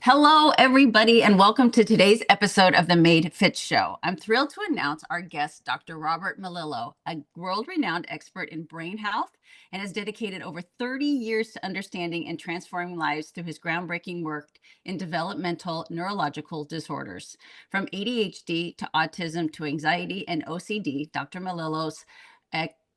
Hello, everybody, and welcome to today's episode of the Made Fitz Show. I'm thrilled to announce our guest, Dr. Robert Melillo, a world-renowned expert in brain health and has dedicated over 30 years to understanding and transforming lives through his groundbreaking work in developmental neurological disorders. From ADHD to autism to anxiety and OCD, Dr. Melillo's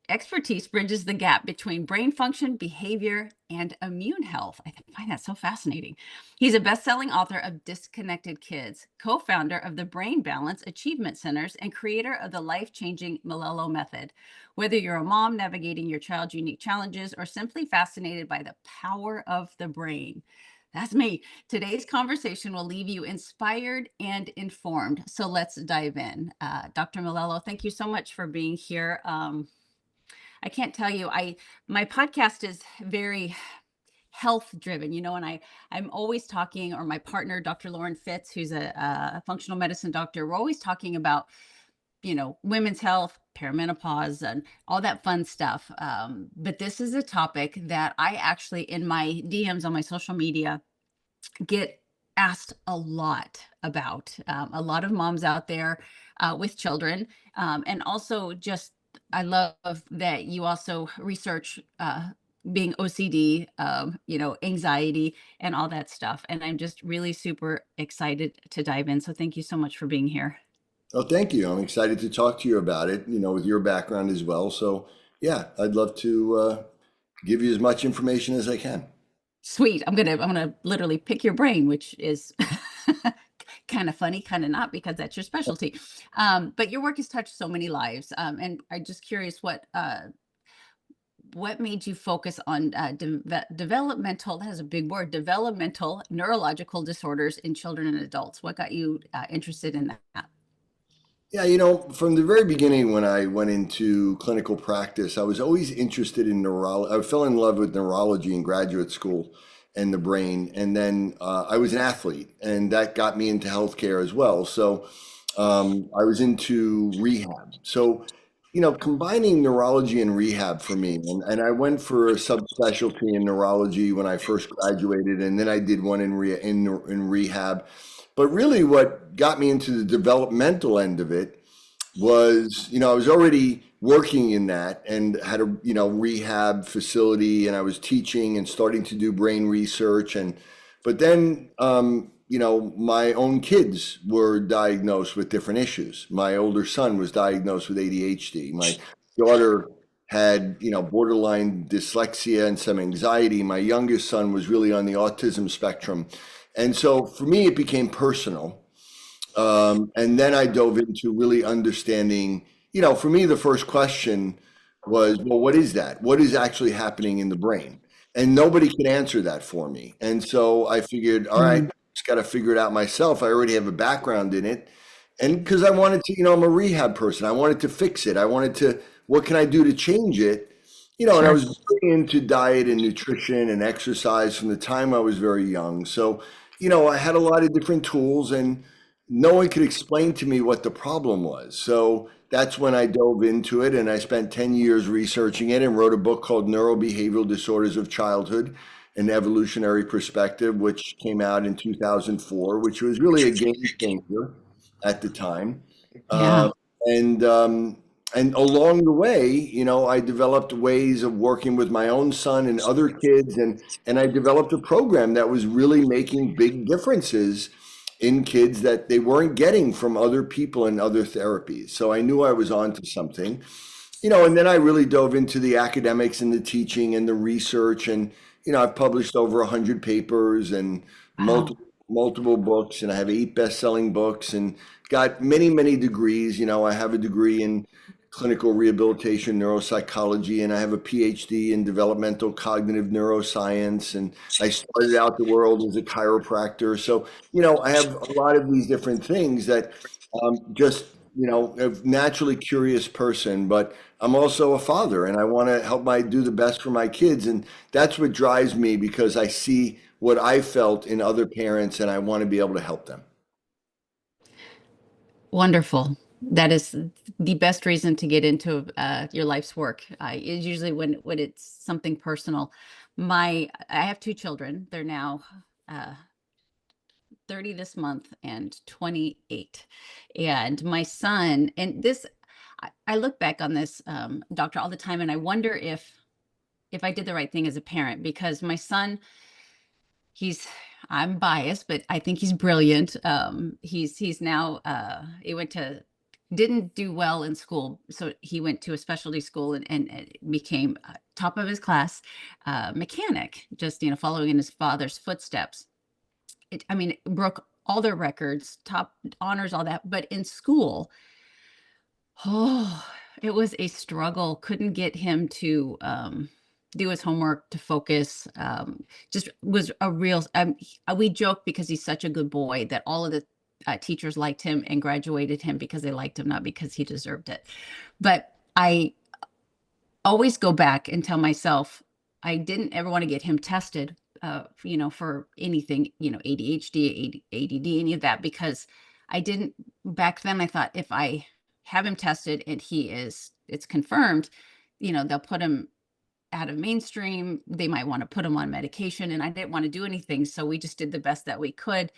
expertise bridges the gap between brain function, behavior, and immune health. I find that so fascinating. He's a best-selling author of Disconnected Kids, co-founder of the Brain Balance Achievement Centers, and creator of the life-changing Melillo Method. Whether you're a mom navigating your child's unique challenges or simply fascinated by the power of the brain, that's me. Today's conversation will leave you inspired and informed. So let's dive in. Dr. Melillo, thank you so much for being here. I can't tell you, my podcast is very health driven, and I'm always talking, or my partner, Dr. Lauren Fitz, who's a functional medicine doctor, we're always talking about, women's health, perimenopause, and all that fun stuff. But this is a topic that I actually, in my DMs on my social media, get asked a lot about. A lot of moms out there with children, and also just I love that you also research being OCD, anxiety and all that stuff. And I'm just really super excited to dive in. So thank you so much for being here. Oh, thank you. I'm excited to talk to you about it, with your background as well. So, yeah, I'd love to give you as much information as I can. Sweet. I'm gonna literally pick your brain, which is kind of funny, kind of not, because that's your specialty. But your work has touched so many lives. And I'm just curious what made you focus on developmental, that is a big word, developmental neurological disorders in children and adults? What got you interested in that? Yeah, from the very beginning when I went into clinical practice, I was always interested in neurology. I fell in love with neurology in graduate school and the brain. And then I was an athlete, and that got me into healthcare as well. So I was into rehab. So, combining neurology and rehab for me, and I went for a subspecialty in neurology when I first graduated, and then I did one in rehab. But really, what got me into the developmental end of it was, I was already working in that and had a, rehab facility, and I was teaching and starting to do brain research. But then, my own kids were diagnosed with different issues. My older son was diagnosed with ADHD. My daughter had, borderline dyslexia and some anxiety. My youngest son was really on the autism spectrum. And so for me, it became personal. And then I dove into really understanding, for me, the first question was, well, what is that? What is actually happening in the brain? And nobody could answer that for me. And so I figured, all right, just got to figure it out myself. I already have a background in it. And because I wanted to, I'm a rehab person. I wanted to fix it. I wanted to, what can I do to change it? And I Sure. was very into diet and nutrition and exercise from the time I was very young. So, I had a lot of different tools, and no one could explain to me what the problem was. So that's when I dove into it, and I spent 10 years researching it and wrote a book called Neurobehavioral Disorders of Childhood: An Evolutionary Perspective, which came out in 2004, which was really a game changer at the time. Yeah. Uh, and and along the way, I developed ways of working with my own son and other kids, and I developed a program that was really making big differences in kids that they weren't getting from other people and other therapies. So I knew I was onto something, and then I really dove into the academics and the teaching and the research, and I've published over 100 papers and Wow. multiple books, and I have 8 best-selling books and got many degrees. I have a degree in clinical rehabilitation neuropsychology, and I have a PhD in developmental cognitive neuroscience, and I started out the world as a chiropractor. So, I have a lot of these different things that just, a naturally curious person, but I'm also a father, and I want to help do the best for my kids. And that's what drives me, because I see what I felt in other parents, and I want to be able to help them. Wonderful. That is the best reason to get into your life's work. Is usually when it's something personal. I have two children. They're now uh, 30 this month and 28. And my son, and this, I look back on this, doctor, all the time, and I wonder if I did the right thing as a parent, because my son, he's I'm biased, but I think he's brilliant. He's now he went to didn't do well in school, so he went to a specialty school and became top of his class mechanic, just following in his father's footsteps. I mean, it broke all their records, top honors, all that. But in school, oh, it was a struggle. Couldn't get him to do his homework, to focus. Just was a real. We joke because he's such a good boy that all of the teachers liked him and graduated him because they liked him, not because he deserved it. But I always go back and tell myself I didn't ever want to get him tested, for anything, ADHD, ADD, any of that, because I didn't back then. I thought if I have him tested and it's confirmed, they'll put him out of mainstream. They might want to put him on medication, and I didn't want to do anything. So we just did the best that we could.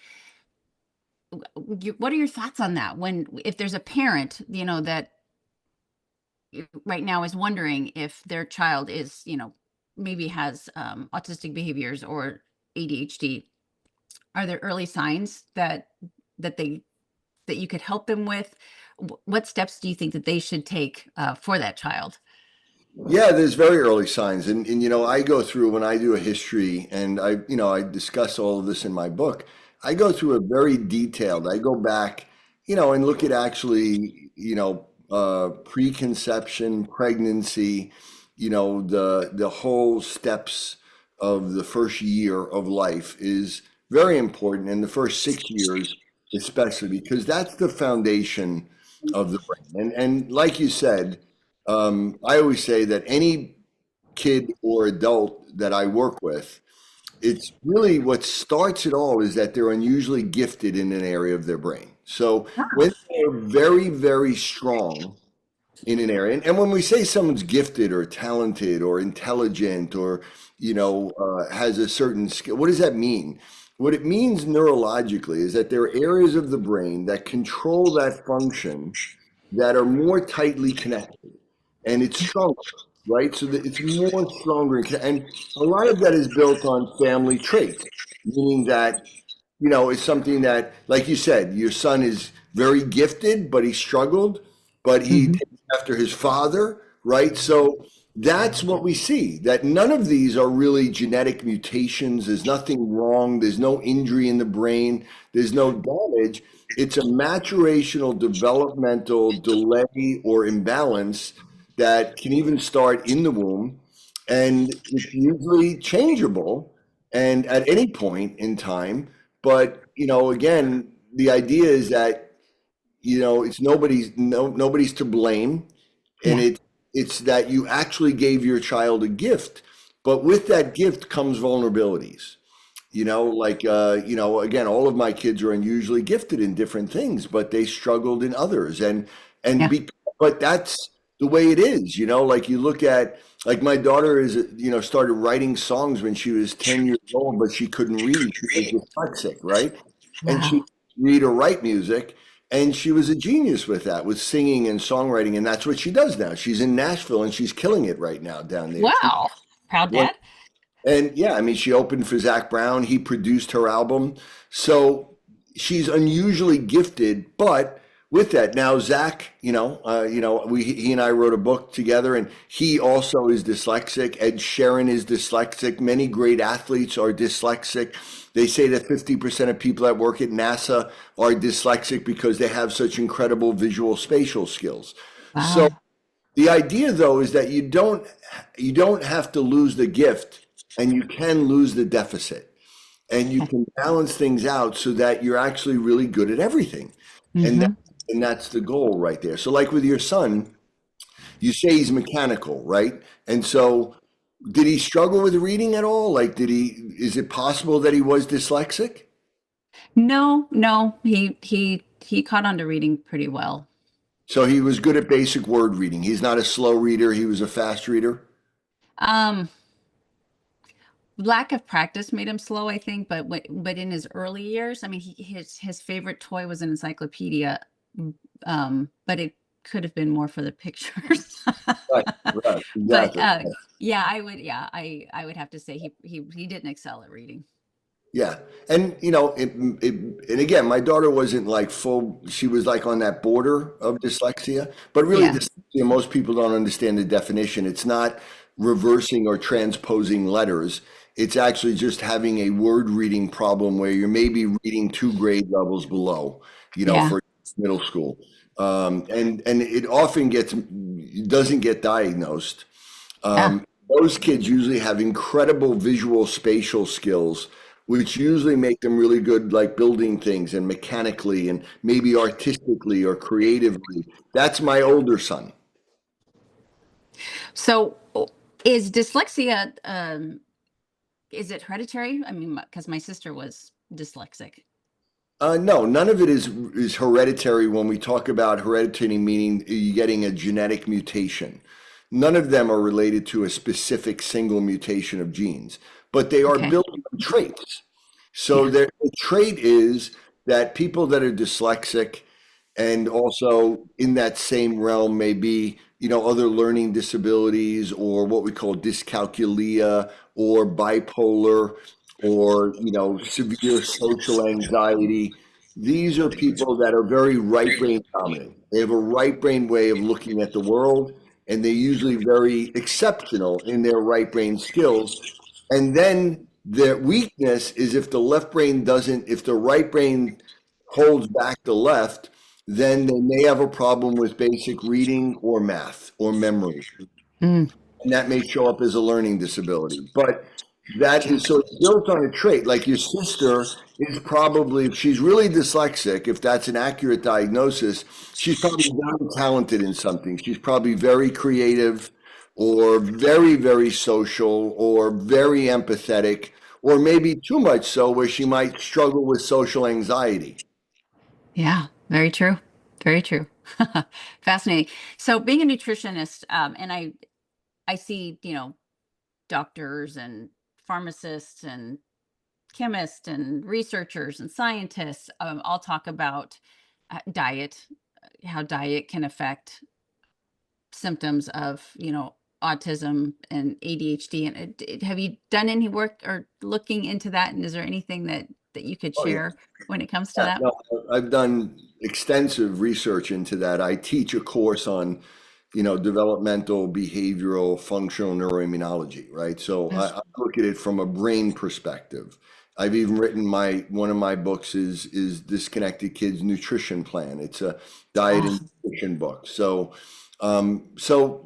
What are your thoughts on that? If there's a parent, that right now is wondering if their child is, maybe has autistic behaviors or ADHD, are there early signs that you could help them with? What steps do you think that they should take for that child? Yeah, there's very early signs. And I go through when I do a history and I discuss all of this in my book. I go through a very detailed, I go back, and look at actually, preconception, pregnancy, the whole steps of the first year of life is very important. And the first 6 years, especially because that's the foundation of the brain. And like you said, I always say that any kid or adult that I work with, it's really what starts it all is that they're unusually gifted in an area of their brain. So when they're very, very strong in an area, and when we say someone's gifted or talented or intelligent or, has a certain skill, what does that mean? What it means neurologically is that there are areas of the brain that control that function that are more tightly connected and it's stronger, right? So that it's more stronger, and a lot of that is built on family traits, meaning that it's something that, like you said, your son is very gifted, but he struggled, but he Mhm. takes after his father, right? So that's what we see. That none of these are really genetic mutations. There's nothing wrong. There's no injury in the brain. There's no damage. It's a maturational developmental delay or imbalance that can even start in the womb, and it's usually changeable and at any point in time. But again, the idea is that it's nobody's to blame, and Yeah. it's that you actually gave your child a gift, but with that gift comes vulnerabilities. Again, all of my kids are unusually gifted in different things, but they struggled in others, and Yeah. be, but that's the way it is. Like you look at, like my daughter is, started writing songs when she was 10 years old, but she couldn't read. She was dyslexic, right? And she Wow. could read or write music, and she was a genius with that, with singing and songwriting, and that's what she does now. She's in Nashville and she's killing it right now down there. She's Wow. Proud one. dad. And yeah, I mean, she opened for Zach Brown. He produced her album. So she's unusually gifted, but with that, now Zach, he and I wrote a book together, and he also is dyslexic. Ed Sheeran is dyslexic. Many great athletes are dyslexic. They say that 50% of people that work at NASA are dyslexic because they have such incredible visual spatial skills. So Wow. the idea, though, is that you don't have to lose the gift, and you can lose the deficit, and you Okay. can balance things out so that you're actually really good at everything, and that, Hmm. and that's the goal right there. So, like with your son, you say he's mechanical, right? And so, did he struggle with reading at all? Like, did he? Is it possible that he was dyslexic? No, no, he caught on to reading pretty well. So he was good at basic word reading. He's not a slow reader. He was a fast reader. Um, lack of practice made him slow, I think, but but in his early years, I mean, his favorite toy was an encyclopedia, but it could have been more for the pictures. Right, right, But exactly. yeah, I would have to say he didn't excel at reading. Yeah. And, and again, my daughter wasn't like full, she was like on that border of dyslexia, but really Yeah, dyslexia, most people don't understand the definition. It's not reversing or transposing letters. It's actually just having a word reading problem where you're maybe reading two grade levels below, yeah, for middle school. And it often doesn't get diagnosed. yeah. Those kids usually have incredible visual spatial skills, which usually make them really good, like building things and mechanically and maybe artistically or creatively. That's my older son. So is dyslexia is it hereditary? I mean, because my sister was dyslexic. No, none of it is hereditary. When we talk about hereditary, meaning you getting a genetic mutation, none of them are related to a specific single mutation of genes, but they are Okay. built on traits. So Yeah. the trait is that people that are dyslexic and also in that same realm may be, other learning disabilities or what we call dyscalculia or bipolar or, severe social anxiety. These are people that are very right brain dominant. They have a right brain way of looking at the world, and they're usually very exceptional in their right brain skills. And then their weakness is if the left brain doesn't, if the right brain holds back the left, then they may have a problem with basic reading or math or memory. Mm, And that may show up as a learning disability. But that is shucks. so it's built on a trait. Like your sister is probably, if she's really dyslexic, if that's an accurate diagnosis, she's probably very talented in something. She's probably very creative or very, very social or very empathetic, or maybe too much so where she might struggle with social anxiety. Yeah, very true. Very true. Fascinating. So being a nutritionist, and I see, doctors and pharmacists and chemists and researchers and scientists all talk about diet, how diet can affect symptoms of, autism and ADHD. And have you done any work or looking into that? And is there anything that you could Oh yeah. share when it comes to Yeah, that? no, I've done extensive research into that. I teach a course on, developmental, behavioral, functional neuroimmunology, right? So I look at it from a brain perspective. I've even written one of my books is Disconnected Kids Nutrition Plan. It's a diet and Awesome. nutrition book. So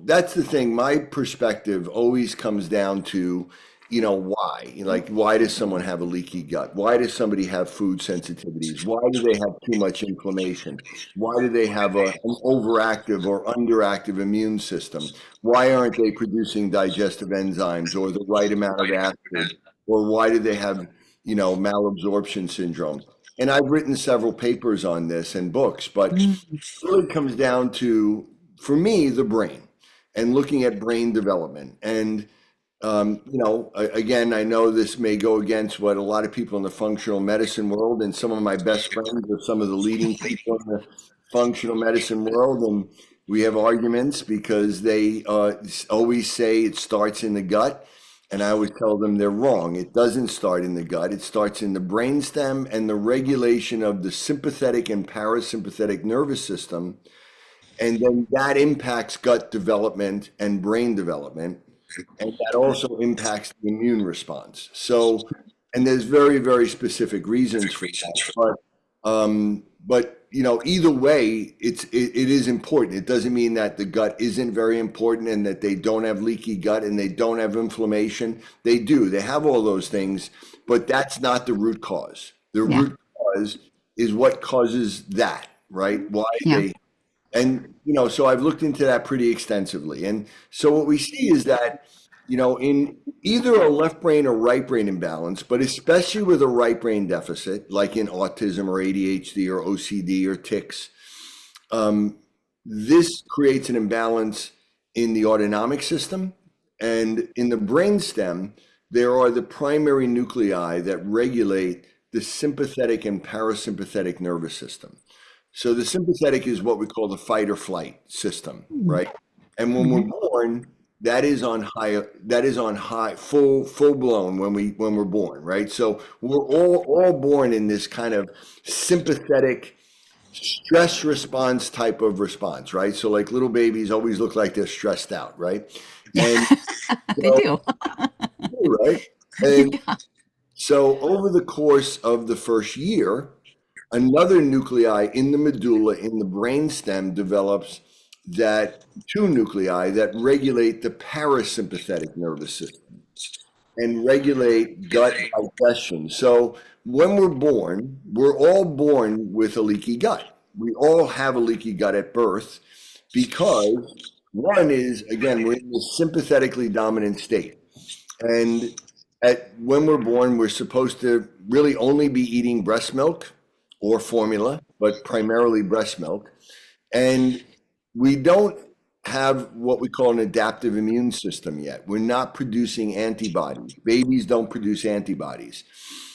that's the thing. My perspective always comes down to, why? Like, why does someone have a leaky gut? Why does somebody have food sensitivities? Why do they have too much inflammation? Why do they have an overactive or underactive immune system? Why aren't they producing digestive enzymes or the right amount of acid? Or why do they have, malabsorption syndrome? And I've written several papers on this and books, but Mm, really comes down to, for me, the brain and looking at brain development. And, again, I know this may go against what a lot of people in the functional medicine world, and some of my best friends are some of the leading people in the functional medicine world. And we have arguments because they always say it starts in the gut. And I always tell them they're wrong. It doesn't start in the gut. It starts in the brainstem and the regulation of the sympathetic and parasympathetic nervous system, and then that impacts gut development and brain development, and that also impacts the immune response. So, and there's very, very specific reasons for that. But either way, it is important. It doesn't mean that the gut isn't very important and that they don't have leaky gut and they don't have inflammation. They do. They have all those things, but that's not the root cause. The yeah. root cause is what causes that, right? Why Yeah. they and, so I've looked into that pretty extensively. And so what we see is that, in either a left brain or right brain imbalance, but especially with a right brain deficit, like in autism or ADHD or OCD or tics, um, this creates an imbalance in the autonomic system and in the brainstem. there are the primary nuclei that regulate the sympathetic and parasympathetic nervous system. So the sympathetic is what we call the fight or flight system, right? And when we're Mhm. born, that is on high, full blown when we're born, right? So we're all born in this kind of sympathetic stress response type of response, right? So like little babies always look like they're stressed out, right? Yeah, And they so, do. right? And Yeah. so over the course of the first year, another nuclei in the medulla, in the brainstem, develops that two nuclei that regulate the parasympathetic nervous system and regulate gut digestion. So when we're born, we're all born with a leaky gut. We all have a leaky gut at birth because one is, again, we're in the sympathetically dominant state. And when we're born, we're supposed to really only be eating breast milk or formula, but primarily breast milk. And we don't have what we call an adaptive immune system yet. We're not producing antibodies. Babies don't produce antibodies.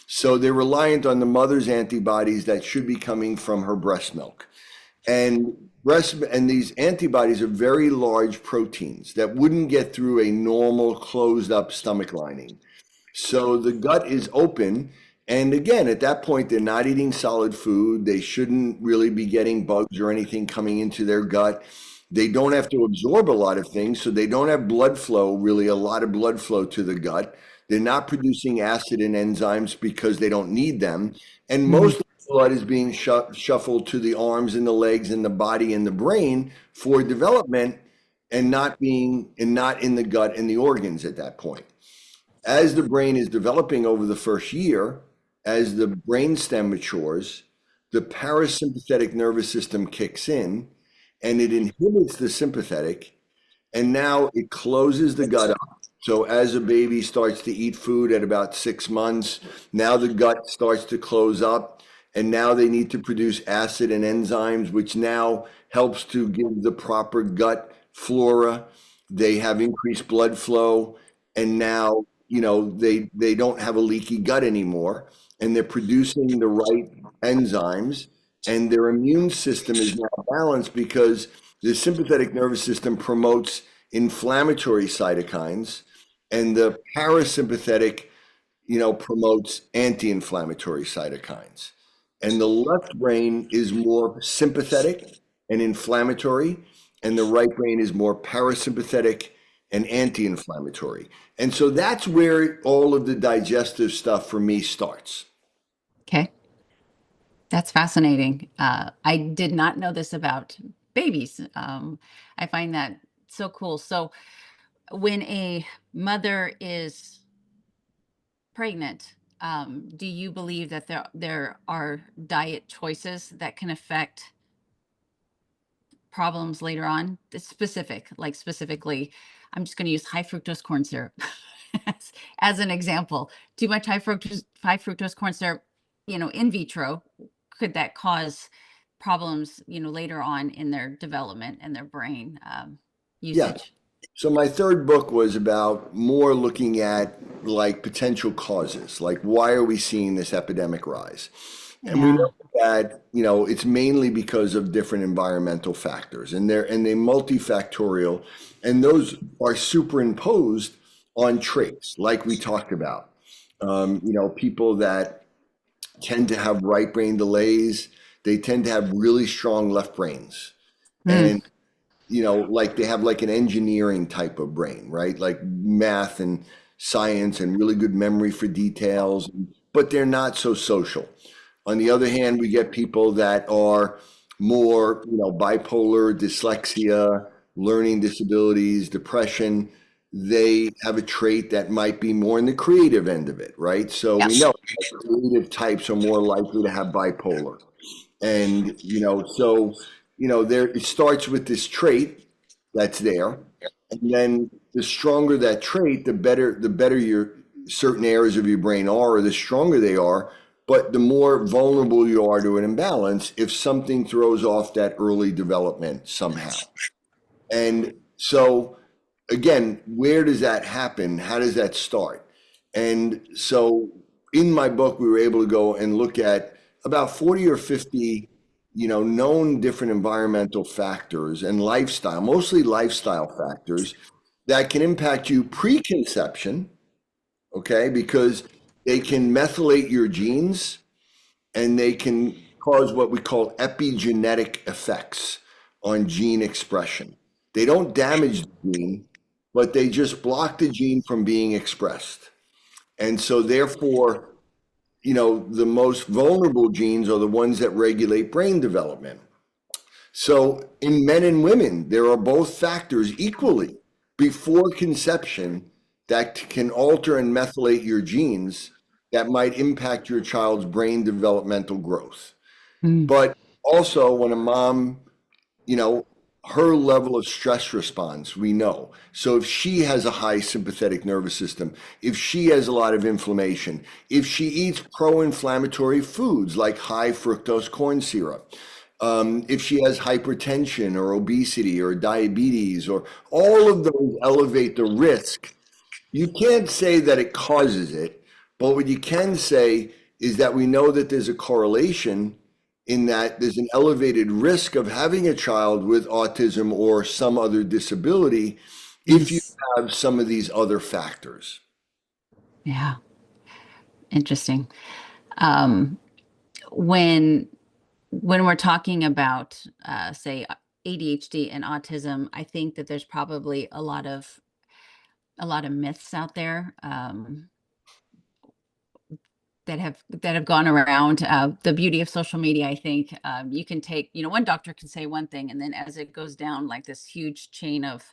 So they're reliant on the mother's antibodies that should be coming from her breast milk. And these antibodies are very large proteins that wouldn't get through a normal closed up stomach lining. So the gut is open. And again, at that point, they're not eating solid food. They shouldn't really be getting bugs or anything coming into their gut. They don't have to absorb a lot of things. So they don't have blood flow, really a lot of blood flow to the gut. They're not producing acid and enzymes because they don't need them. And Mhm. most of the blood is being shuffled to the arms and the legs and the body and the brain for development and not in the gut and the organs at that point. As the brain is developing over the first year, as the brainstem matures, the parasympathetic nervous system kicks in and it inhibits the sympathetic, and now it closes the gut up. So as a baby starts to eat food at about 6 months, now the gut starts to close up, and now they need to produce acid and enzymes, which now helps to give the proper gut flora. They have increased blood flow, and now they don't have a leaky gut anymore, and they're producing the right enzymes, and their immune system is now balanced because the sympathetic nervous system promotes inflammatory cytokines, and the parasympathetic, promotes anti-inflammatory cytokines. And the left brain is more sympathetic and inflammatory, and the right brain is more parasympathetic and anti-inflammatory. And so that's where all of the digestive stuff for me starts. Okay. That's fascinating. I did not know this about babies. I find that so cool. So, when a mother is pregnant, do you believe that there are diet choices that can affect problems later on? Specifically, I'm just going to use high fructose corn syrup as an example. Too much high fructose corn syrup, in vitro, could that cause problems, later on in their development and their brain Yeah. usage? So my third book was about more looking at like potential causes, like why are we seeing this epidemic rise? And we Yeah. know that, it's mainly because of different environmental factors, and they're multifactorial, and those are superimposed on traits like we talked about. People that tend to have right brain delays, they tend to have really strong left brains. Mm, And like they have like an engineering type of brain, right? Like math and science and really good memory for details, but they're not so social. On the other hand, we get people that are more, bipolar, dyslexia, learning disabilities, depression. They have a trait that might be more in the creative end of it, right? So yeah. we know that creative types are more likely to have bipolar. And, there it starts with this trait that's there. And then the stronger that trait, the better your certain areas of your brain are, or the stronger they are, but the more vulnerable you are to an imbalance if something throws off that early development somehow. And so again, where does that happen? How does that start? And so in my book, we were able to go and look at about 40 or 50, known different environmental factors and lifestyle, mostly lifestyle factors that can impact you pre-conception, okay? Because they can methylate your genes and they can cause what we call epigenetic effects on gene expression. They don't damage the gene, but they just block the gene from being expressed. And so therefore, the most vulnerable genes are the ones that regulate brain development. So in men and women, there are both factors equally before conception that can alter and methylate your genes that might impact your child's brain developmental growth. Mm. But also when a mom, you know, her level of stress response, we know. So if she has a high sympathetic nervous system, if she has a lot of inflammation, if she eats pro-inflammatory foods like high fructose corn syrup, if she has hypertension or obesity or diabetes, or all of those elevate the risk. You can't say that it causes it, but what you can say is that we know that there's a correlation in that there's an elevated risk of having a child with autism or some other disability if you Yes. have some of these other factors. Yeah. Interesting. Um, when we're talking about, say, ADHD and autism, I think that there's probably a lot of myths out there, that have gone around. The beauty of social media, I think, you can take, one doctor can say one thing, and then as it goes down like this huge chain of,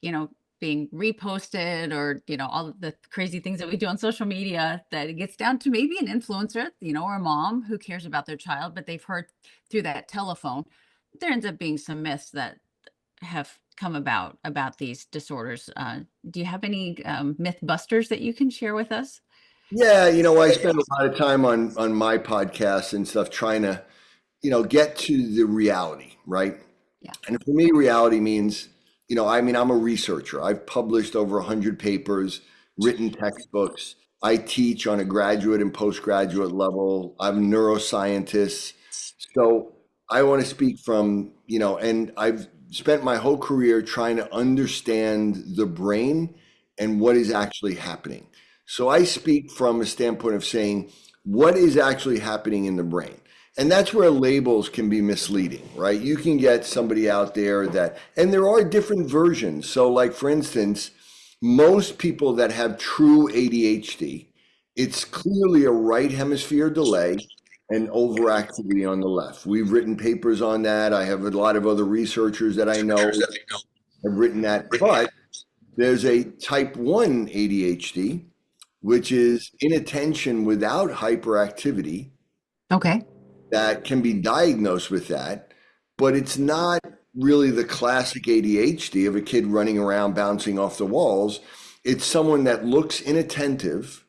you know, being reposted, or, all of the crazy things that we do on social media, that it gets down to maybe an influencer, or a mom who cares about their child, but they've heard through that telephone. There ends up being some myths that have come about these disorders. Do you have any myth busters that you can share with us? Yeah, I spend a lot of time on my podcast and stuff trying to, get to the reality, right? Yeah. And for me, reality means, I'm a researcher. I've published over 100 papers, written textbooks. I teach on a graduate and postgraduate level. I'm a neuroscientist. So I want to speak from, and I've spent my whole career trying to understand the brain and what is actually happening. So I speak from a standpoint of saying, what is actually happening in the brain? And that's where labels can be misleading, right? You can get somebody out there and there are different versions. So, like, for instance, most people that have true ADHD, it's clearly a right hemisphere delay and overactivity on the left. We've written papers on that. I have a lot of other researchers that I know have written that. But there's a type 1 ADHD, which is inattention without hyperactivity, Okay. that can be diagnosed with that, but it's not really the classic ADHD of a kid running around bouncing off the walls. It's someone that looks inattentive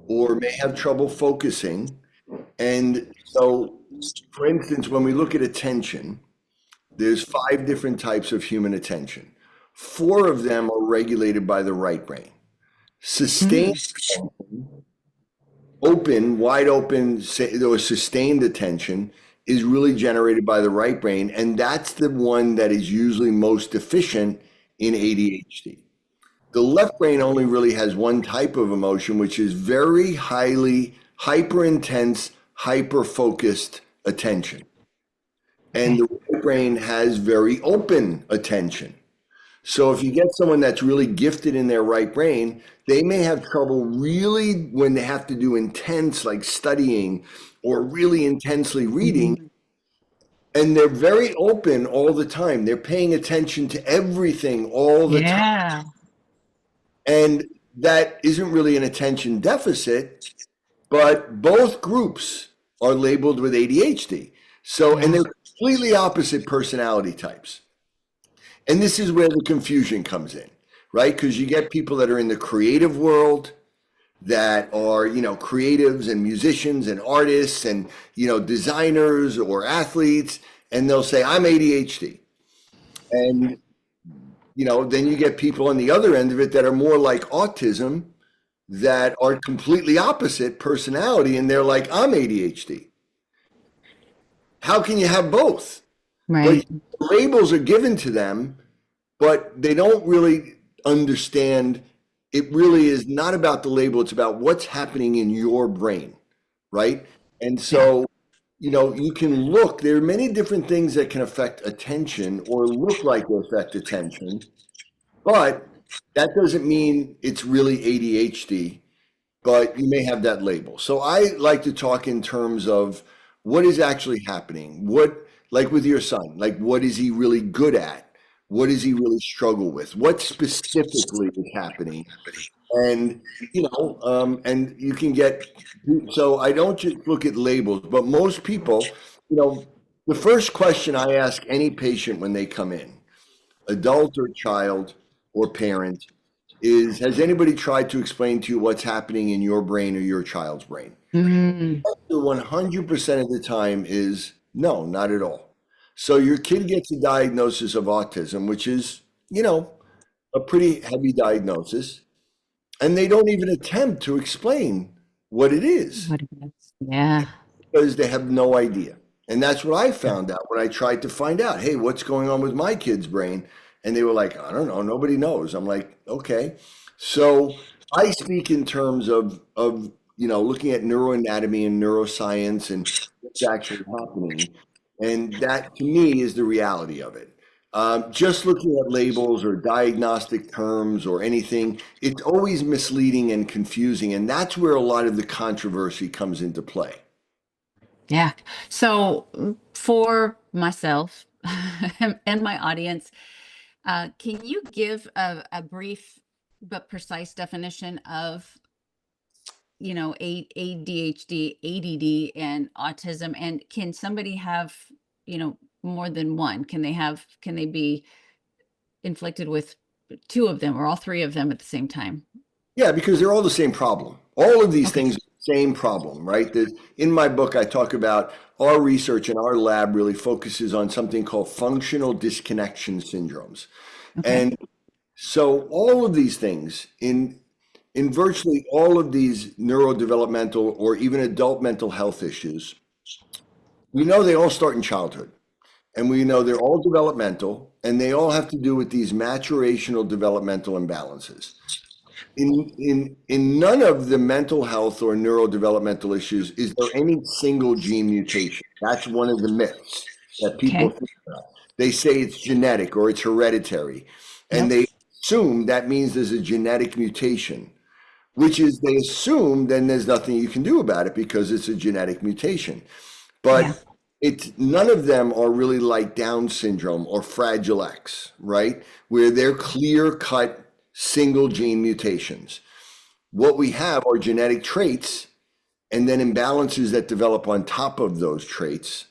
or may have trouble focusing. And so, for instance, when we look at attention, there's 5 different types of human attention. 4 of them are regulated by the right brain. Sustained Mm. open, wide open, or sustained attention is really generated by the right brain. And that's the one that is usually most deficient in ADHD. The left brain only really has one type of emotion, which is very highly hyper intense, hyper focused attention. And Okay. the right brain has very open attention. So if you get someone that's really gifted in their right brain, they may have trouble really when they have to do intense, like studying or really intensely reading. Mhm. And they're very open all the time. They're paying attention to everything all the time. Yeah. And that isn't really an attention deficit, but both groups are labeled with ADHD. So, and Yeah. they're completely opposite personality types. And this is where the confusion comes in, right? Because you get people that are in the creative world that are, creatives and musicians and artists and, designers or athletes, and they'll say, I'm ADHD. And, then you get people on the other end of it that are more like autism, that are completely opposite personality, and they're like, I'm ADHD. How can you have both? But Right. labels are given to them, but they don't really understand. It really is not about the label, it's about what's happening in your brain, right? And Yeah. so, you can look, there are many different things that can affect attention or look like they affect attention, but that doesn't mean it's really ADHD, but you may have that label. So I like to talk in terms of what is actually happening. What, like with your son, like what is he really good at? What does he really struggle with? What specifically is happening? And, and you can get, so I don't just look at labels, but most people, the first question I ask any patient when they come in, adult or child or parent, is has anybody tried to explain to you what's happening in your brain or your child's brain? Mm, 100% of the time is no, not at all. So your kid gets a diagnosis of autism, which is, a pretty heavy diagnosis, and they don't even attempt to explain what it is what it is. Yeah. because they have no idea. And that's what I found out when I tried to find out, hey, what's going on with my kid's brain? And they were like, I don't know, nobody knows. I'm like, okay. So I speak in terms of looking at neuroanatomy and neuroscience and what's actually happening. And that to me is the reality of it. Just looking at labels or diagnostic terms or anything, it's always misleading and confusing. And that's where a lot of the controversy comes into play. Yeah. So for myself and my audience, can you give a brief but precise definition of, ADHD, ADD, and autism? And can somebody have, more than one? Can they be inflicted with two of them or all three of them at the same time? Yeah, because they're all the same problem. All of these Okay. things are the same problem, right? In my book, I talk about our research and our lab really focuses on something called functional disconnection syndromes. Okay. And so all of these things in virtually all of these neurodevelopmental or even adult mental health issues, we know they all start in childhood. And we know they're all developmental and they all have to do with these maturational developmental imbalances. In none of the mental health or neurodevelopmental issues is there any single gene mutation. That's one of the myths that people Okay. think about. They say it's genetic or it's hereditary, and Yep. they assume that means there's a genetic mutation, which is they assume then there's nothing you can do about it because it's a genetic mutation. Yeah. But it's none of them are really like Down syndrome or Fragile X, right? Where they're clear cut single gene mutations. What we have are genetic traits and then imbalances that develop on top of those traits.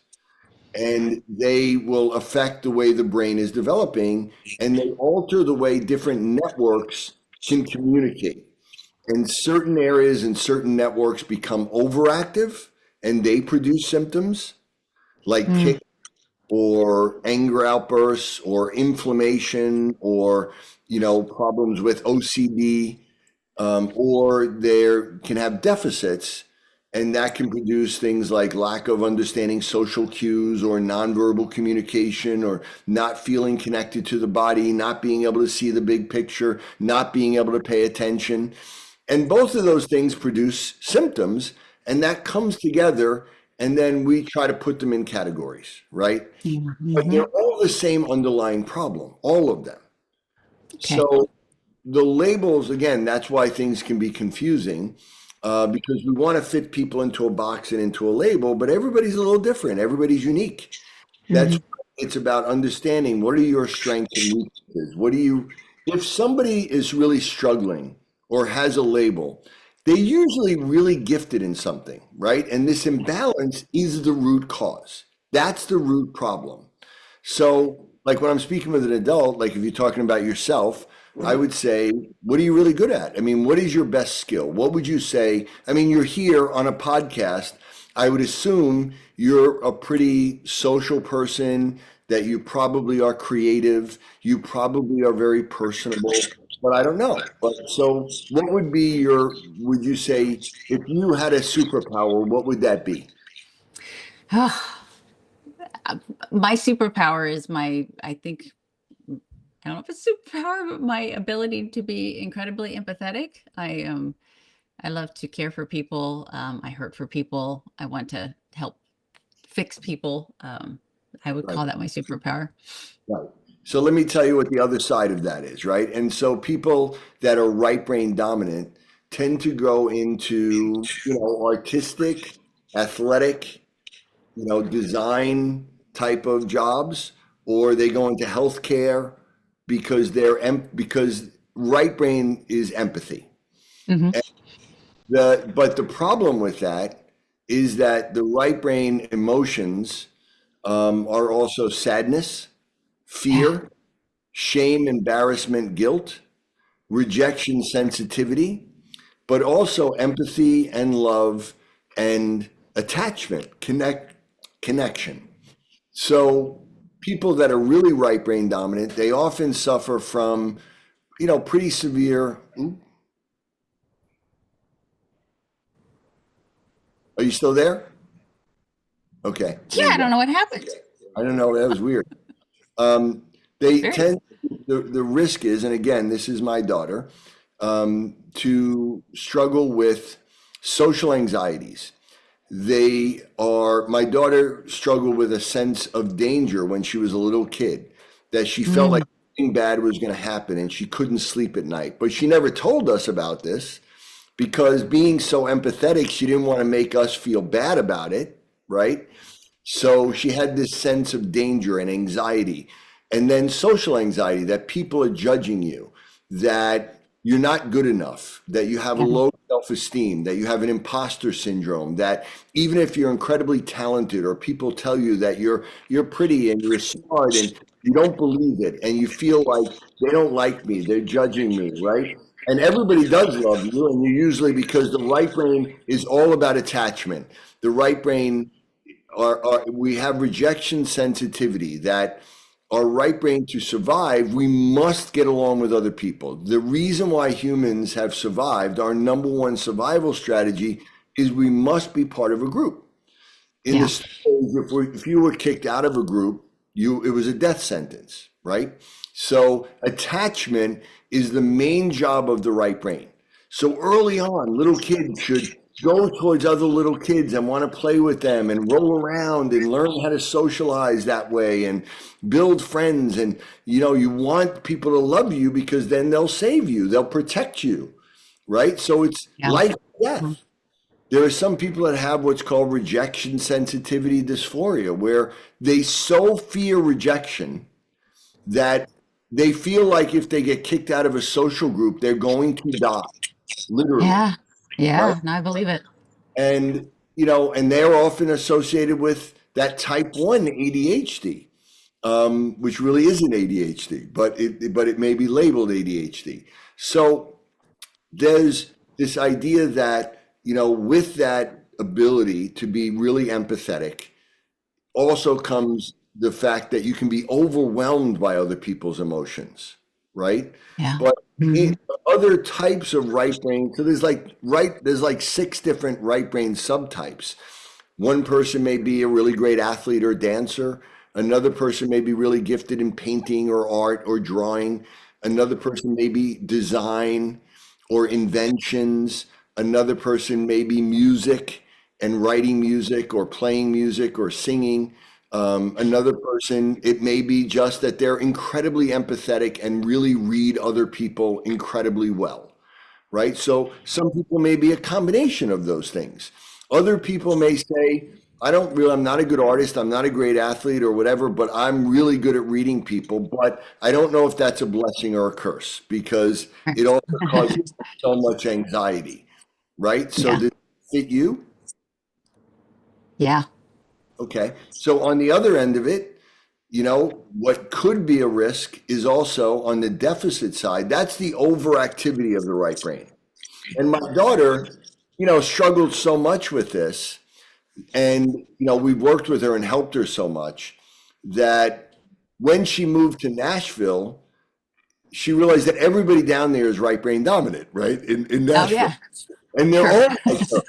And they will affect the way the brain is developing and they alter the way different networks can communicate. And certain areas and certain networks become overactive and they produce symptoms like Mm, kick or anger outbursts or inflammation or problems with OCD, or they can have deficits, and that can produce things like lack of understanding social cues or nonverbal communication or not feeling connected to the body, not being able to see the big picture, not being able to pay attention. And both of those things produce symptoms, and that comes together, and then we try to put them in categories, right? yeah. But they're Hmm. all the same underlying problem, all of them. Okay. So the labels, again, that's why things can be confusing, because we want to fit people into a box and into a label, but everybody's a little different. Everybody's unique. That's Hmm. it's about understanding what are your strengths and weaknesses. If somebody is really struggling or has a label, they're usually really gifted in something, right? And this imbalance is the root cause. That's the root problem. So, like when I'm speaking with an adult, like if you're talking about yourself, I would say, what are you really good at? I mean, what is your best skill? What would you say? I mean, you're here on a podcast. I would assume you're a pretty social person, that you probably are creative, you probably are very personable. but I don't know. But so what would be your, would you say, if you had a superpower, what would that be? My superpower is I think, I don't know if it's superpower, but my ability to be incredibly empathetic. I love to care for people. I hurt for people. I want to help fix people. I would Right. call that my superpower. Right. So let me tell you what the other side of that is, right? And so people that are right brain dominant tend to go into, artistic, athletic, design type of jobs, or they go into healthcare because because right brain is empathy. Hmm. But the problem with that is that the right brain emotions are also sadness, Yeah. fear, shame, embarrassment, guilt, rejection, sensitivity, but also empathy and love and attachment, connection. So people that are really right brain dominant, they often suffer from, pretty severe. Are you still there? Okay, Yeah, there you I don't go. know what happened. I don't know. That was weird. They Very. tend, the risk is, and again, this is my daughter, to struggle with social anxieties. My daughter struggled with a sense of danger when she was a little kid, that she felt Mm. like something bad was going to happen and she couldn't sleep at night. But she never told us about this because being so empathetic, she didn't want to make us feel bad about it, right? So she had this sense of danger and anxiety, and then social anxiety that people are judging you, that you're not good enough, that you have a Yeah. low self esteem, that you have an imposter syndrome, that even if you're incredibly talented or people tell you that you're pretty and you're smart and you don't believe it and you feel like they don't like me, they're judging me, right? And everybody does love you, and you usually, because the right brain is all about attachment. The right brain we have rejection sensitivity, that our right brain, to survive, we must get along with other people. The reason why humans have survived, our number one survival strategy, is we must be part of a group. In the Yeah. Stone Age, if you were kicked out of a group, it was a death sentence, right? So attachment is the main job of the right brain. So early on, little kids should go towards other little kids and want to play with them and roll around and learn how to socialize that way and build friends. And you want people to love you because then they'll save you, they'll protect you, right? So it's Yeah. life or Mhm. death. There are some people that have what's called rejection sensitivity dysphoria, where they so fear rejection that they feel like if they get kicked out of a social group, they're going to die, literally, Yeah. right? Yeah. No, I believe it. And, and they're often associated with that type 1 ADHD, which really isn't ADHD, but it may be labeled ADHD. So there's this idea that, with that ability to be really empathetic also comes the fact that you can be overwhelmed by other people's emotions, right? Yeah. But Hmm. in other types of right brain, so there's like six different right brain subtypes. One person may be a really great athlete or dancer. Another person may be really gifted in painting or art or drawing. Another person may be design or inventions. Another person may be music and writing music or playing music or singing. Another person, it may be just that they're incredibly empathetic and really read other people incredibly well, right? So some people may be a combination of those things. Other people may say, I'm not a good artist, I'm not a great athlete or whatever, but I'm really good at reading people. But I don't know if that's a blessing or a curse because it Right. also causes so much anxiety, right? So Yeah. does it fit you? Yeah. Okay. So on the other end of it, what could be a risk is also on the deficit side. That's the overactivity of the right brain. And my daughter, struggled so much with this. And, we worked with her and helped her so much that when she moved to Nashville, she realized that everybody down there is right brain dominant, right? In Oh Nashville. yeah, And they're sure. all like her.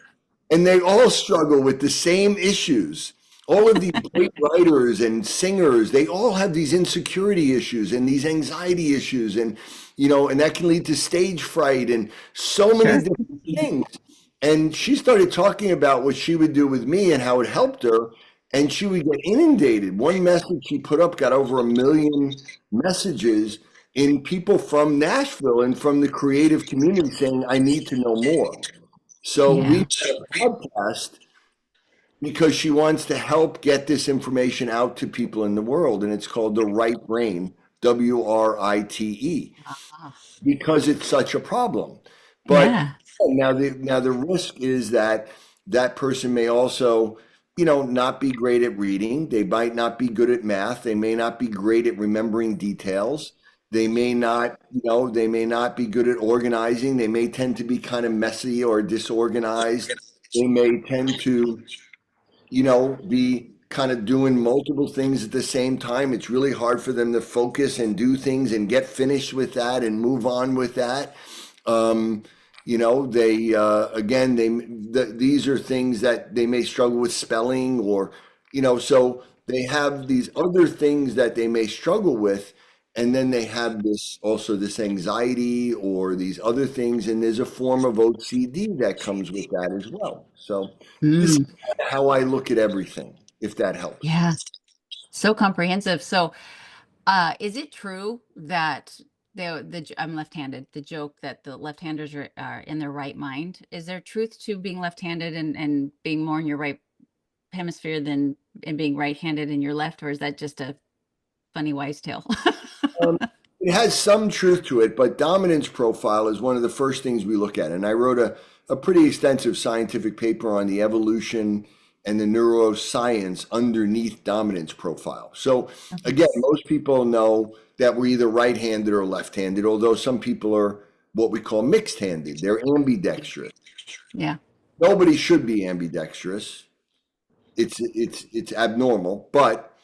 And they all struggle with the same issues. All of these great writers and singers, they all have these insecurity issues and these anxiety issues, and and that can lead to stage fright and so many Sure. different things. And she started talking about what she would do with me and how it helped her, and she would get inundated. One message she put up got over 1 million messages in people from Nashville and from the creative community saying, "I need to know more." So we Yeah. had a podcast because she wants to help get this information out to people in the world, and it's called The Right Brain, WRITE, Ah, because it's such a problem. But yeah. now the risk is that that person may also, not be great at reading. They might not be good at math. They may not be great at remembering details. They may not be good at organizing. They may tend to be kind of messy or disorganized. They may tend to be kind of doing multiple things at the same time. It's really hard for them to focus and do things and get finished with that and move on with that. Um, they again, these are things that they may struggle with spelling, or so they have these other things that they may struggle with, and then they have this anxiety or these other things, and there's a form of OCD that comes with that as well. So this Mm, how I look at everything, if that helps. yeah. So comprehensive. So, is it true that I'm left-handed? The joke that the left-handers are in their right mind. Is there truth to being left-handed and being more in your right hemisphere than and being right-handed in your left, or is that just a funny wise tale? Um, it has some truth to it, but dominance profile is one of the first things we look at. And I wrote a pretty extensive scientific paper on the evolution and the neuroscience underneath dominance profile. So Okay. again, most people know that we're either right-handed or left-handed, although some people are what we call mixed-handed. They're ambidextrous. Yeah. Nobody should be ambidextrous. It's abnormal, but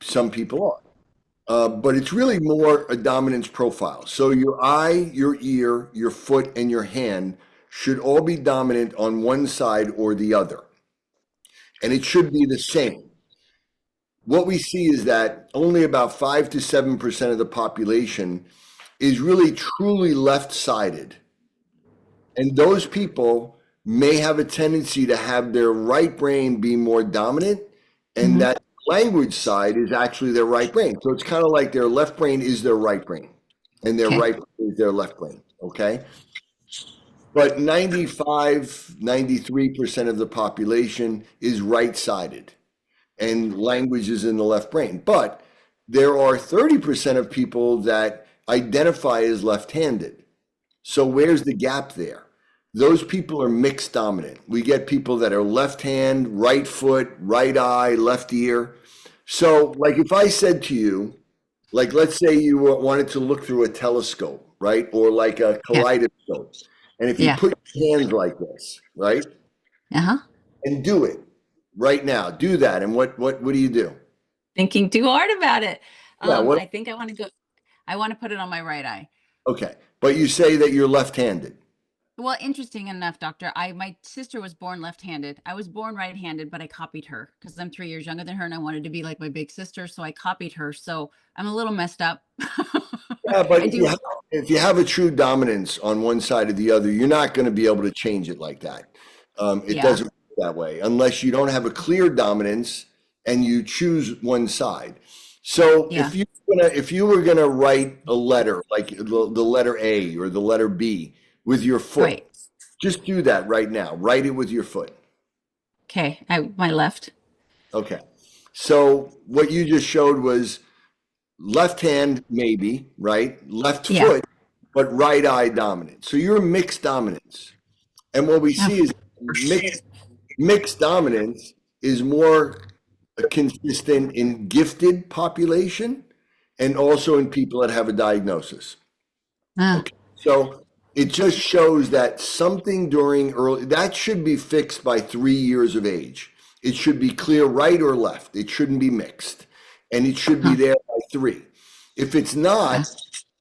some people are. But it's really more a dominance profile. So your eye, your ear, your foot, and your hand should all be dominant on one side or the other. And it should be the same. What we see is that only about 5 to 7% of the population is really truly left sided. And those people may have a tendency to have their right brain be more dominant, and Hmm. that language side is actually their right brain. So it's kind of like their left brain is their right brain, and their Okay. right brain is their left brain. Okay. But 95, 93% of the population is right sided, and language is in the left brain. But there are 30% of people that identify as left handed. So where's the gap there? Those people are mixed dominant. We get people that are left hand, right foot, right eye, left ear. So, like if I said to you, like let's say you wanted to look through a telescope, right? Or like a Yeah. kaleidoscope. And if you Yeah. put your hands like this, right? Uh-huh. And do it right now, do that. And what do you do? Thinking too hard about it. Yeah, what? I think I want to put it on my right eye. Okay. But you say that you're left-handed. Well, interesting enough, doctor, my sister was born left-handed. I was born right-handed, but I copied her because I'm 3 years younger than her and I wanted to be like my big sister. So I copied her. So I'm a little messed up. Yeah, but I do. if you have a true dominance on one side or the other, you're not going to be able to change it like that. It Yeah. doesn't work that way unless you don't have a clear dominance and you choose one side. So Yeah. if you were gonna write a letter like the letter A or the letter B with your foot, Right. just do that right now. Write it with your foot. Okay. My left. Okay. So what you just showed was left hand, maybe, right? Left Yeah. foot, but right eye dominant. So you're mixed dominance. And what we Oh, see is mixed dominance is more consistent in gifted population and also in people that have a diagnosis. ah, Okay. So it just shows that something during early, that should be fixed by 3 years of age. It should be clear right or left. It shouldn't be mixed. And it should be huh, there by three. If it's yeah. not,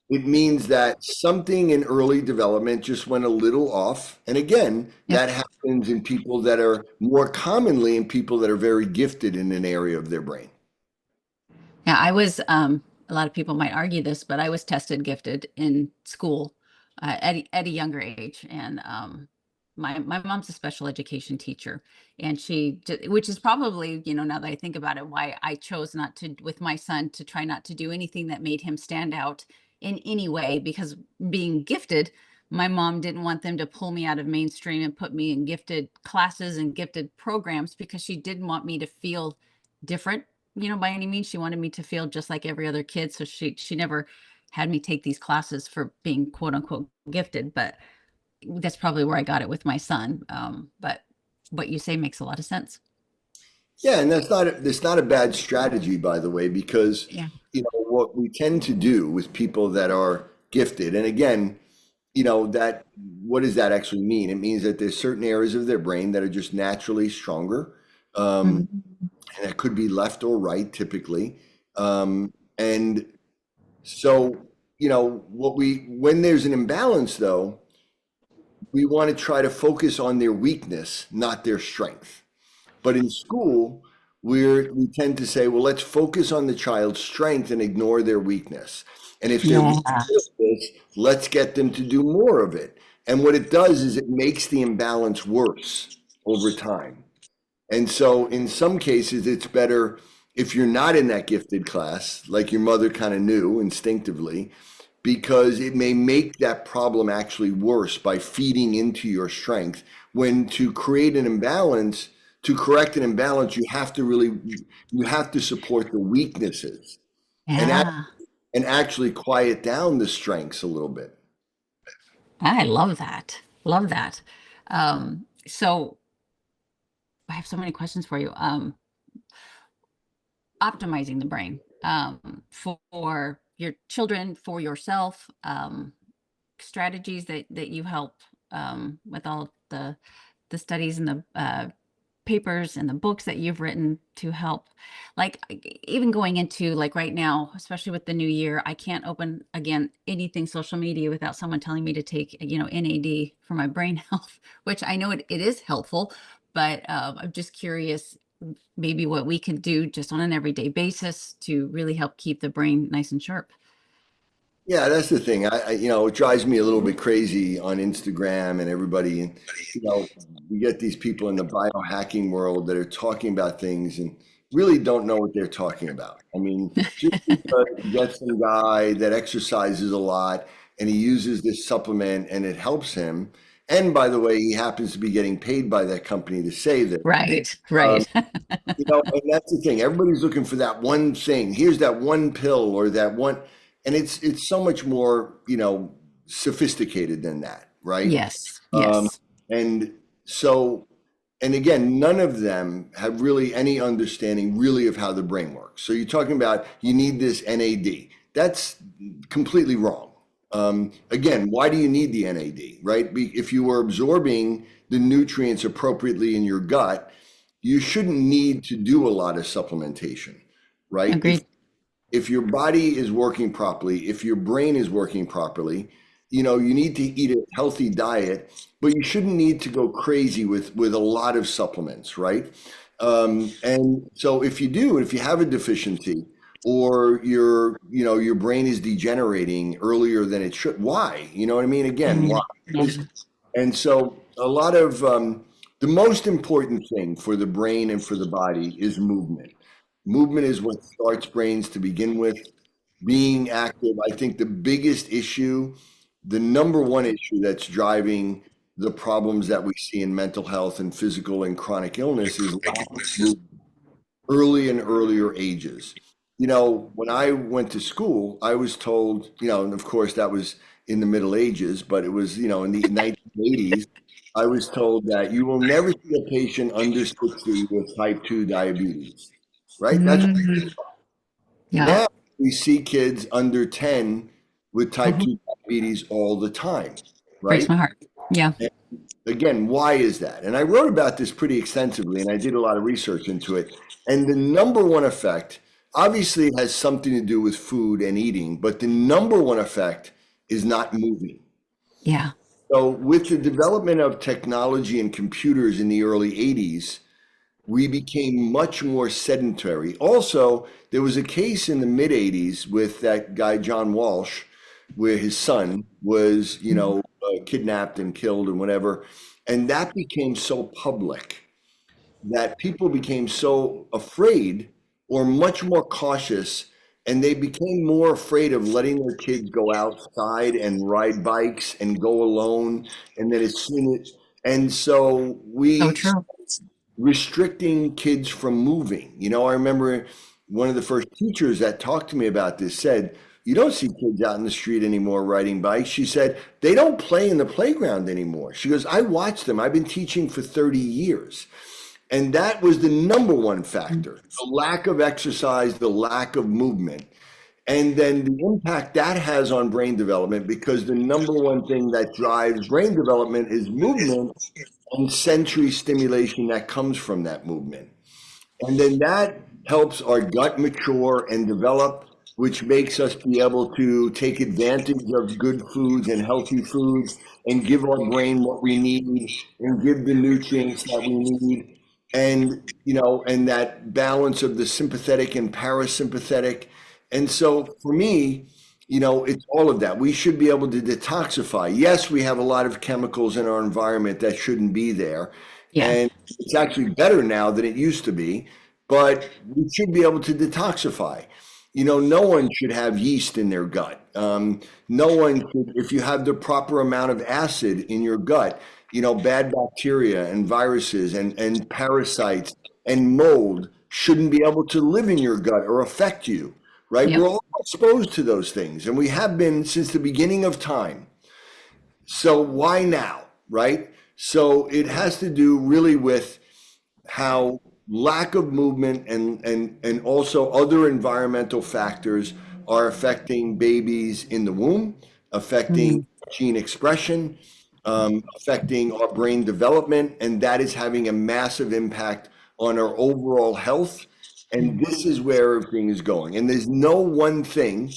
It means that something in early development just went a little off. And again, Yep. that happens in people that are more commonly in people that are very gifted in an area of their brain. Yeah, I was, a lot of people might argue this, but I was tested gifted in school at a younger age. And my mom's a special education teacher. And which is probably, now that I think about it, why I chose not to, with my son, to try not to do anything that made him stand out in any way, because being gifted, my mom didn't want them to pull me out of mainstream and put me in gifted classes and gifted programs, because she didn't want me to feel different, by any means. She wanted me to feel just like every other kid. So she never had me take these classes for being quote unquote gifted. But that's probably where I got it with my son. But what you say makes a lot of sense. Yeah, and that's not a bad strategy, by the way, because Yeah. what we tend to do with people that are gifted, and again, that what does that actually mean? It means that there's certain areas of their brain that are just naturally stronger, Mhm. and it could be left or right typically. And so, when there's an imbalance, though, we want to try to focus on their weakness, not their strength. But in school, we tend to say, well, let's focus on the child's strength and ignore their weakness. And if they're weak Yeah. at this, let's get them to do more of it. And what it does is it makes the imbalance worse over time. And so in some cases, it's better if you're not in that gifted class, like your mother kind of knew instinctively, because it may make that problem actually worse by feeding into your strength. When to create an imbalance, to correct an imbalance, you have to support the weaknesses and Yeah. and actually quiet down the strengths a little bit. I love that. Love that. So I have so many questions for you. Optimizing the brain, for your children, for yourself, strategies that you help, with all the studies and the papers and the books that you've written to help, like even going into, like, right now, especially with the new year, I can't open again anything social media without someone telling me to take, NAD for my brain health, which I know it is helpful. But I'm just curious, maybe what we can do just on an everyday basis to really help keep the brain nice and sharp. Yeah, that's the thing. It drives me a little bit crazy on Instagram and everybody. And, we get these people in the biohacking world that are talking about things and really don't know what they're talking about. I mean, just because you get some guy that exercises a lot and he uses this supplement and it helps him. And by the way, he happens to be getting paid by that company to say this. Right, Um, right. and that's the thing. Everybody's looking for that one thing. Here's that one pill or that one, and it's so much more, sophisticated than that, right? Yes, Um, yes. and so, and again, none of them have really any understanding really of how the brain works. So you're talking about you need this NAD. That's completely wrong. Again, why do you need the NAD, right? If you were absorbing the nutrients appropriately in your gut, you shouldn't need to do a lot of supplementation, right? If Agreed. if your body is working properly, if your brain is working properly, you need to eat a healthy diet, but you shouldn't need to go crazy with a lot of supplements, right? And so if you have a deficiency or your brain is degenerating earlier than it should, why? You know what I mean? Again, why? Mm, yeah. And so a lot of the most important thing for the brain and for the body is movement. Movement is what starts brains to begin with. Being active, I think the biggest issue, the number one issue that's driving the problems that we see in mental health and physical and chronic illness is lack of movement early and earlier ages. When I went to school, I was told, and of course that was in the Middle Ages, but it was, in the 1980s, I was told that you will never see a patient under 60 with type 2 diabetes, right? That's Mm, yeah. now we see kids under 10 with type Mhm. 2 diabetes all the time, Breaks right? my heart. Yeah. Again, why is that? And I wrote about this pretty extensively and I did a lot of research into it. And the number one effect obviously it has something to do with food and eating, but the number one effect is not moving. Yeah. So with the development of technology and computers in the early 80s, we became much more sedentary. Also, there was a case in the mid 80s with that guy, John Walsh, where his son was, Mhm. kidnapped and killed and whatever. And that became so public that people became so afraid or much more cautious, and they became more afraid of letting their kids go outside and ride bikes and go alone. And then as soon as, and so So we true. restricting kids from moving. I remember one of the first teachers that talked to me about this said, "You don't see kids out in the street anymore riding bikes." She said, "They don't play in the playground anymore." She goes, "I watch them. I've been teaching for 30 years." And that was the number one factor, the lack of exercise, the lack of movement. And then the impact that has on brain development, because the number one thing that drives brain development is movement and sensory stimulation that comes from that movement. And then that helps our gut mature and develop, which makes us be able to take advantage of good foods and healthy foods and give our brain what we need and give the nutrients that we need. And that balance of the sympathetic and parasympathetic. And so for me, it's all of that. We should be able to detoxify. Yes, we have a lot of chemicals in our environment that shouldn't be there. Yeah. And it's actually better now than it used to be, but we should be able to detoxify. No one should have yeast in their gut. No one should, if you have the proper amount of acid in your gut, bad bacteria and viruses and parasites and mold shouldn't be able to live in your gut or affect you, right? Yep. We're all exposed to those things, and we have been since the beginning of time. So why now, right? So it has to do really with how lack of movement and also other environmental factors are affecting babies in the womb, affecting Mhm. gene expression, affecting our brain development, and that is having a massive impact on our overall health. And this is where everything is going. And there's no one thing.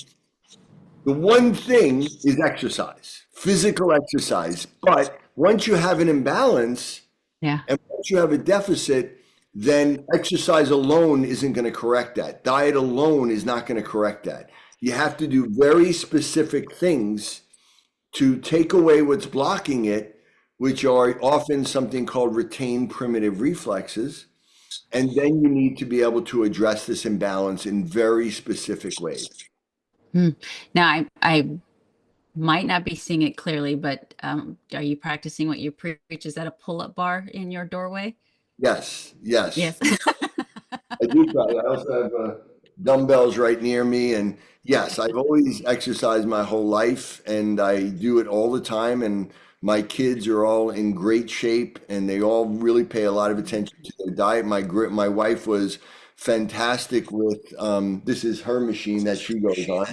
The one thing is exercise, physical exercise. But once you have an imbalance, Yeah. and once you have a deficit, then exercise alone isn't going to correct that. Diet alone is not going to correct that. You have to do very specific things to take away what's blocking it, which are often something called retained primitive reflexes. And then you need to be able to address this imbalance in very specific ways. Hmm. Now, I might not be seeing it clearly, but are you practicing what you preach? Is that a pull-up bar in your doorway? Yes, yes. Yes. I do try. I also have dumbbells right near me, and yes, I've always exercised my whole life, and I do it all the time. And my kids are all in great shape, and they all really pay a lot of attention to their diet. My wife was fantastic with this is her machine that she goes on,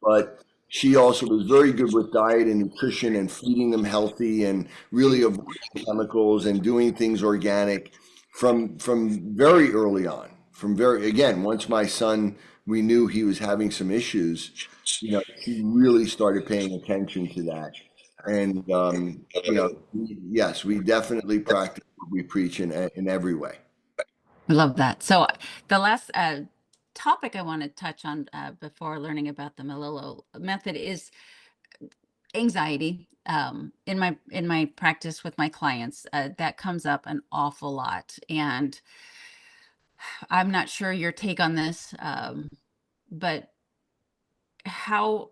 but she also was very good with diet and nutrition and feeding them healthy and really avoiding chemicals and doing things organic from very early on. From very again, once my son, we knew he was having some issues. He really started paying attention to that. And yes, we definitely practice what we preach in every way. I love that. So the last topic I want to touch on before learning about the Melillo method is anxiety. In my practice with my clients, that comes up an awful lot, and I'm not sure your take on this, but how,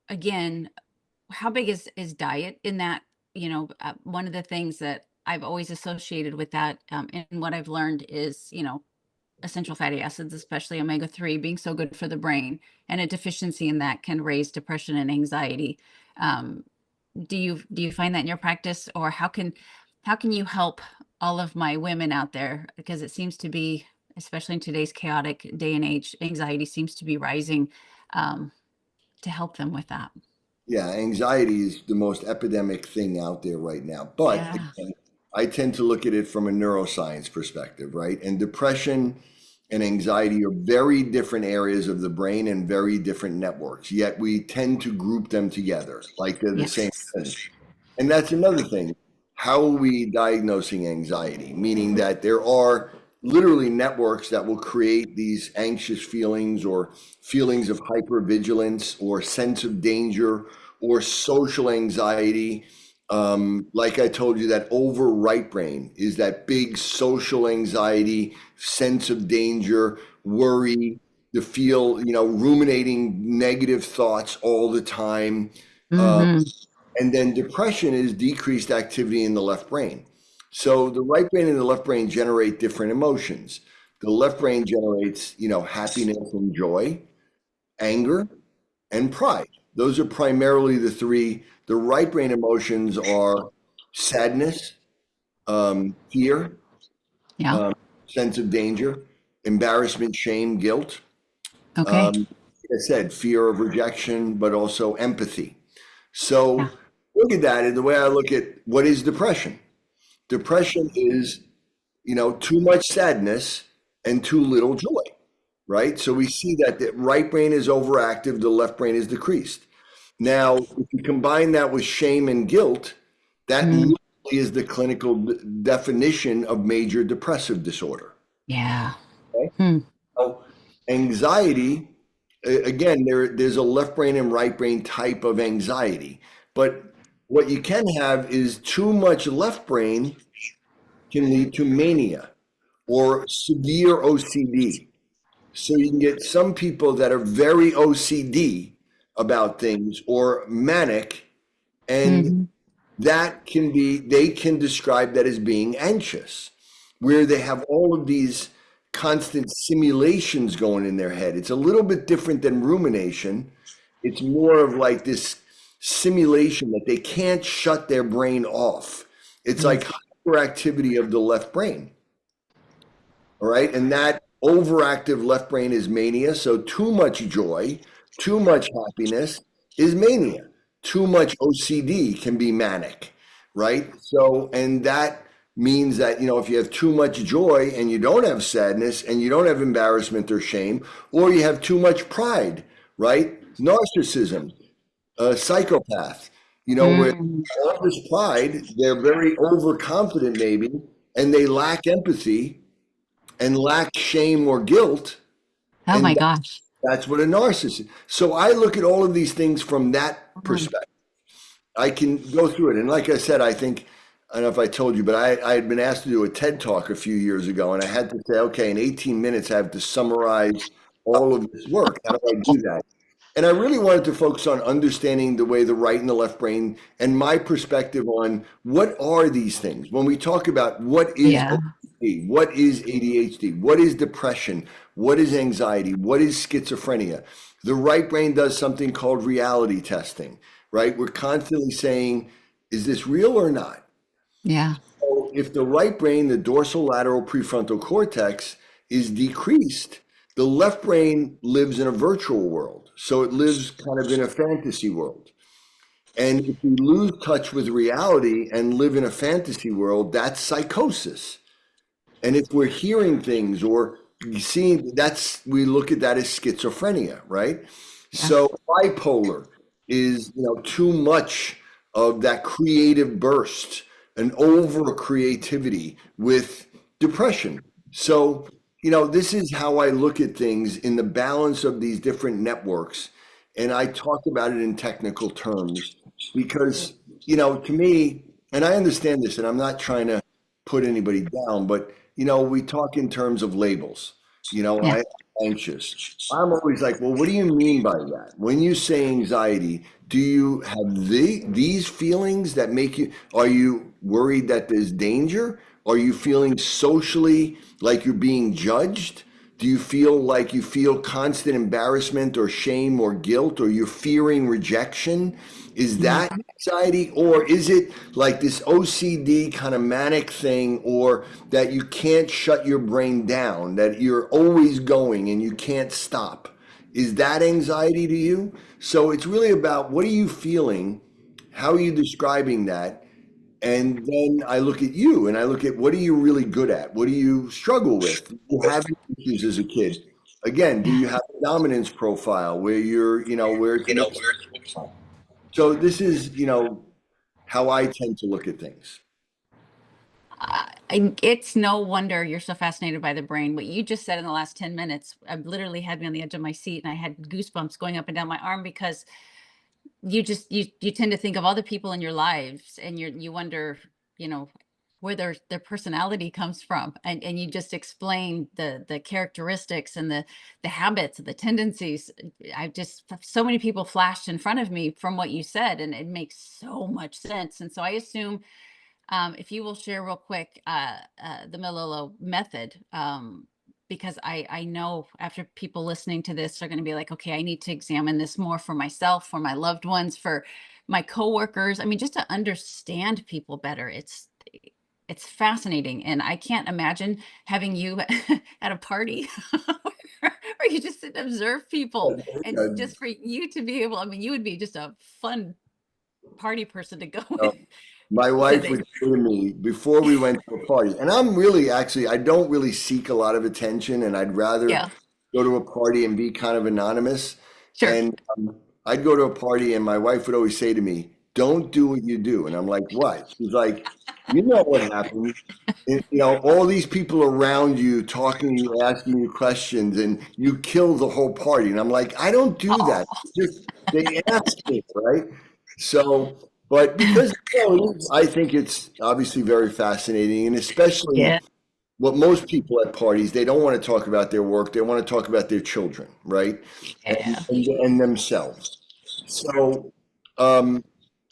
again, how big is diet in that? One of the things that I've always associated with that, and what I've learned is, essential fatty acids, especially omega-3, being so good for the brain, and a deficiency in that can raise depression and anxiety. Um, do you find that in your practice, or how can you help all of my women out there? Because it seems to be, especially in today's chaotic day and age, anxiety seems to be rising, um, to help them with that. Yeah, anxiety is the most epidemic thing out there right now. But Yeah. again, I tend to look at it from a neuroscience perspective, right? And depression and anxiety are very different areas of the brain and very different networks, yet we tend to group them together like they're the same Yes. thing. And that's another thing. How are we diagnosing anxiety? Meaning that there are literally networks that will create these anxious feelings or feelings of hypervigilance or sense of danger or social anxiety. Like I told you, that over right brain is that big social anxiety, sense of danger, worry, the feel, ruminating negative thoughts all the time. Um, Mm-hmm. and then depression is decreased activity in the left brain. So the right brain and the left brain generate different emotions. The left brain generates, happiness and joy, anger, and pride. Those are primarily the three. The right brain emotions are sadness, fear, Yeah. um, sense of danger, embarrassment, shame, guilt. Okay. Like I said, fear of rejection, but also empathy. Yeah. So look at that. And the way I look at what is depression, depression is, too much sadness and too little joy, right? So we see that the right brain is overactive, the left brain is decreased. Now, if you combine that with shame and guilt, that Mm. literally is the clinical definition of major depressive disorder. Yeah. Okay? Hmm. So anxiety, again, there's a left brain and right brain type of anxiety, but what you can have is too much left brain can lead to mania or severe OCD. So you can get some people that are very OCD about things or manic, and Mm-hmm. that can be, they can describe that as being anxious, where they have all of these constant simulations going in their head. It's a little bit different than rumination. It's more of like this simulation that they can't shut their brain off. It's Mm. like hyperactivity of the left brain. All right. And that overactive left brain is mania. So too much joy, too much happiness is mania. Too much OCD can be manic, right? So, and that means that, if you have too much joy and you don't have sadness and you don't have embarrassment or shame, or you have too much pride, right? Narcissism, a psychopath, where Mm. all this pride, they're very overconfident maybe, and they lack empathy and lack shame or guilt. Oh my And gosh. that's what a narcissist is. So I look at all of these things from that Mm. perspective. I can go through it. And like I said, I don't know if I told you, but I had been asked to do a TED talk a few years ago, and I had to say, okay, in 18 minutes, I have to summarize all of this work. How do I do that? And I really wanted to focus on understanding the way the right and the left brain and my perspective on what are these things. When we talk about what is Yeah. OCD, what is ADHD, what is depression, what is anxiety, what is schizophrenia, the right brain does something called reality testing, right? We're constantly saying, is this real or not? Yeah. So if the right brain, the dorsal lateral prefrontal cortex, is decreased, the left brain lives in a virtual world. So it lives kind of in a fantasy world. And if we lose touch with reality and live in a fantasy world, that's psychosis. And if we're hearing things or seeing, we look at that as schizophrenia, right? Yeah. So bipolar is, too much of that creative burst, an over creativity with depression. So, this is how I look at things in the balance of these different networks. And I talk about it in technical terms because, to me, and I understand this, and I'm not trying to put anybody down, but we talk in terms of labels. Yeah. I'm anxious. I'm always like, well, what do you mean by that? When you say anxiety, do you have these feelings that make you, are you worried that there's danger? Are you feeling socially like you're being judged? Do you feel like you feel constant embarrassment or shame or guilt, or you're fearing rejection? Is Mm. that anxiety, or is it like this OCD kind of manic thing, or that you can't shut your brain down, that you're always going and you can't stop? Is that anxiety to you? So it's really about what are you feeling? How are you describing that? And then I look at you and I look at what are you really good at? What do you struggle with? Do you have any issues as a kid. Again, do you have a dominance profile where you're, where it's mixed? So this is, how I tend to look at things. It's no wonder you're so fascinated by the brain. What you just said in the last 10 minutes, literally had me on the edge of my seat, and I had goosebumps going up and down my arm because you tend to think of other people in your lives, and you wonder, you know, where their personality comes from, and you just explain the characteristics and the habits, the tendencies. I've just so many people flashed in front of me from what you said, and it makes so much sense. And so I assume, if you will share real quick, the Melillo method, because I know after people listening to this are going to be like, okay, I need to examine this more for myself, for my loved ones, for my coworkers. I mean, just to understand people better. It's fascinating, and I can't imagine having you at a party where you just sit and observe people, and Uh, just for you to be able. I mean, you would be just a fun party person to go uh, with. My To wife the, would say to me before we went to a party, and I'm really actually, I don't really seek a lot of attention, and I'd rather yeah, go to a party and be kind of anonymous. sure. And I'd go to a party, and my wife would always say to me, "Don't do what you do." And I'm like, "What?" She's like, "You know what happened. All these people around you talking to you, asking you questions, and you kill the whole party." And I'm like, "I don't do that. Oh, Just they ask me, right?" So, but because I think it's obviously very fascinating, and especially yeah, what most people at parties, they don't want to talk about their work. They want to talk about their children, right? yeah, And themselves. So, um,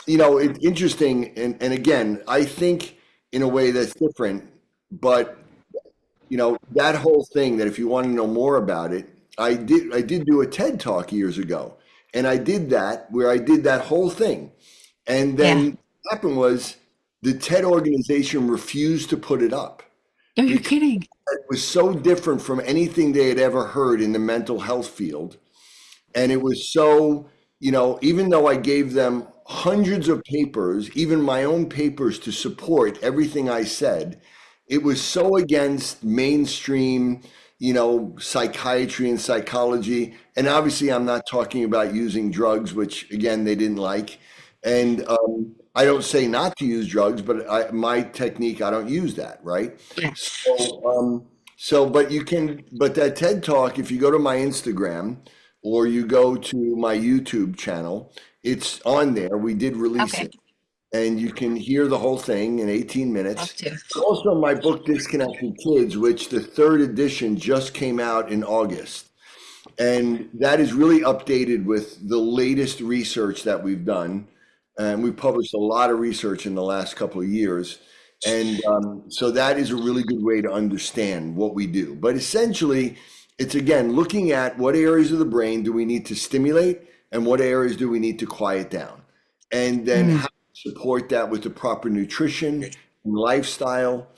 it's interesting. And again, I think in a way that's different, but that whole thing that if you want to know more about it, I did do a TED talk years ago. And I did that where I did that whole thing. And yeah. then what happened was the TED organization refused to put it up Oh, you're because kidding. it was so different from anything they had ever heard in the mental health field. And it was so, even though I gave them hundreds of papers, even my own papers to support everything I said, it was so against mainstream, psychiatry and psychology. And obviously, I'm not talking about using drugs, which again, they didn't like. And I don't say not to use drugs, but my technique, I don't use that, right? Yeah. But but that TED Talk, if you go to my Instagram or you go to my YouTube channel, it's on there. We did release Okay. it, and you can hear the whole thing in 18 Love minutes. to. Also, my book, Disconnected Kids, which the third edition just came out in August. And that is really updated with the latest research that we've done. And we published a lot of research in the last couple of years. And so that is a really good way to understand what we do. But essentially, it's again looking at what areas of the brain do we need to stimulate and what areas do we need to quiet down. And then Mm, how to support that with the proper nutrition and lifestyle.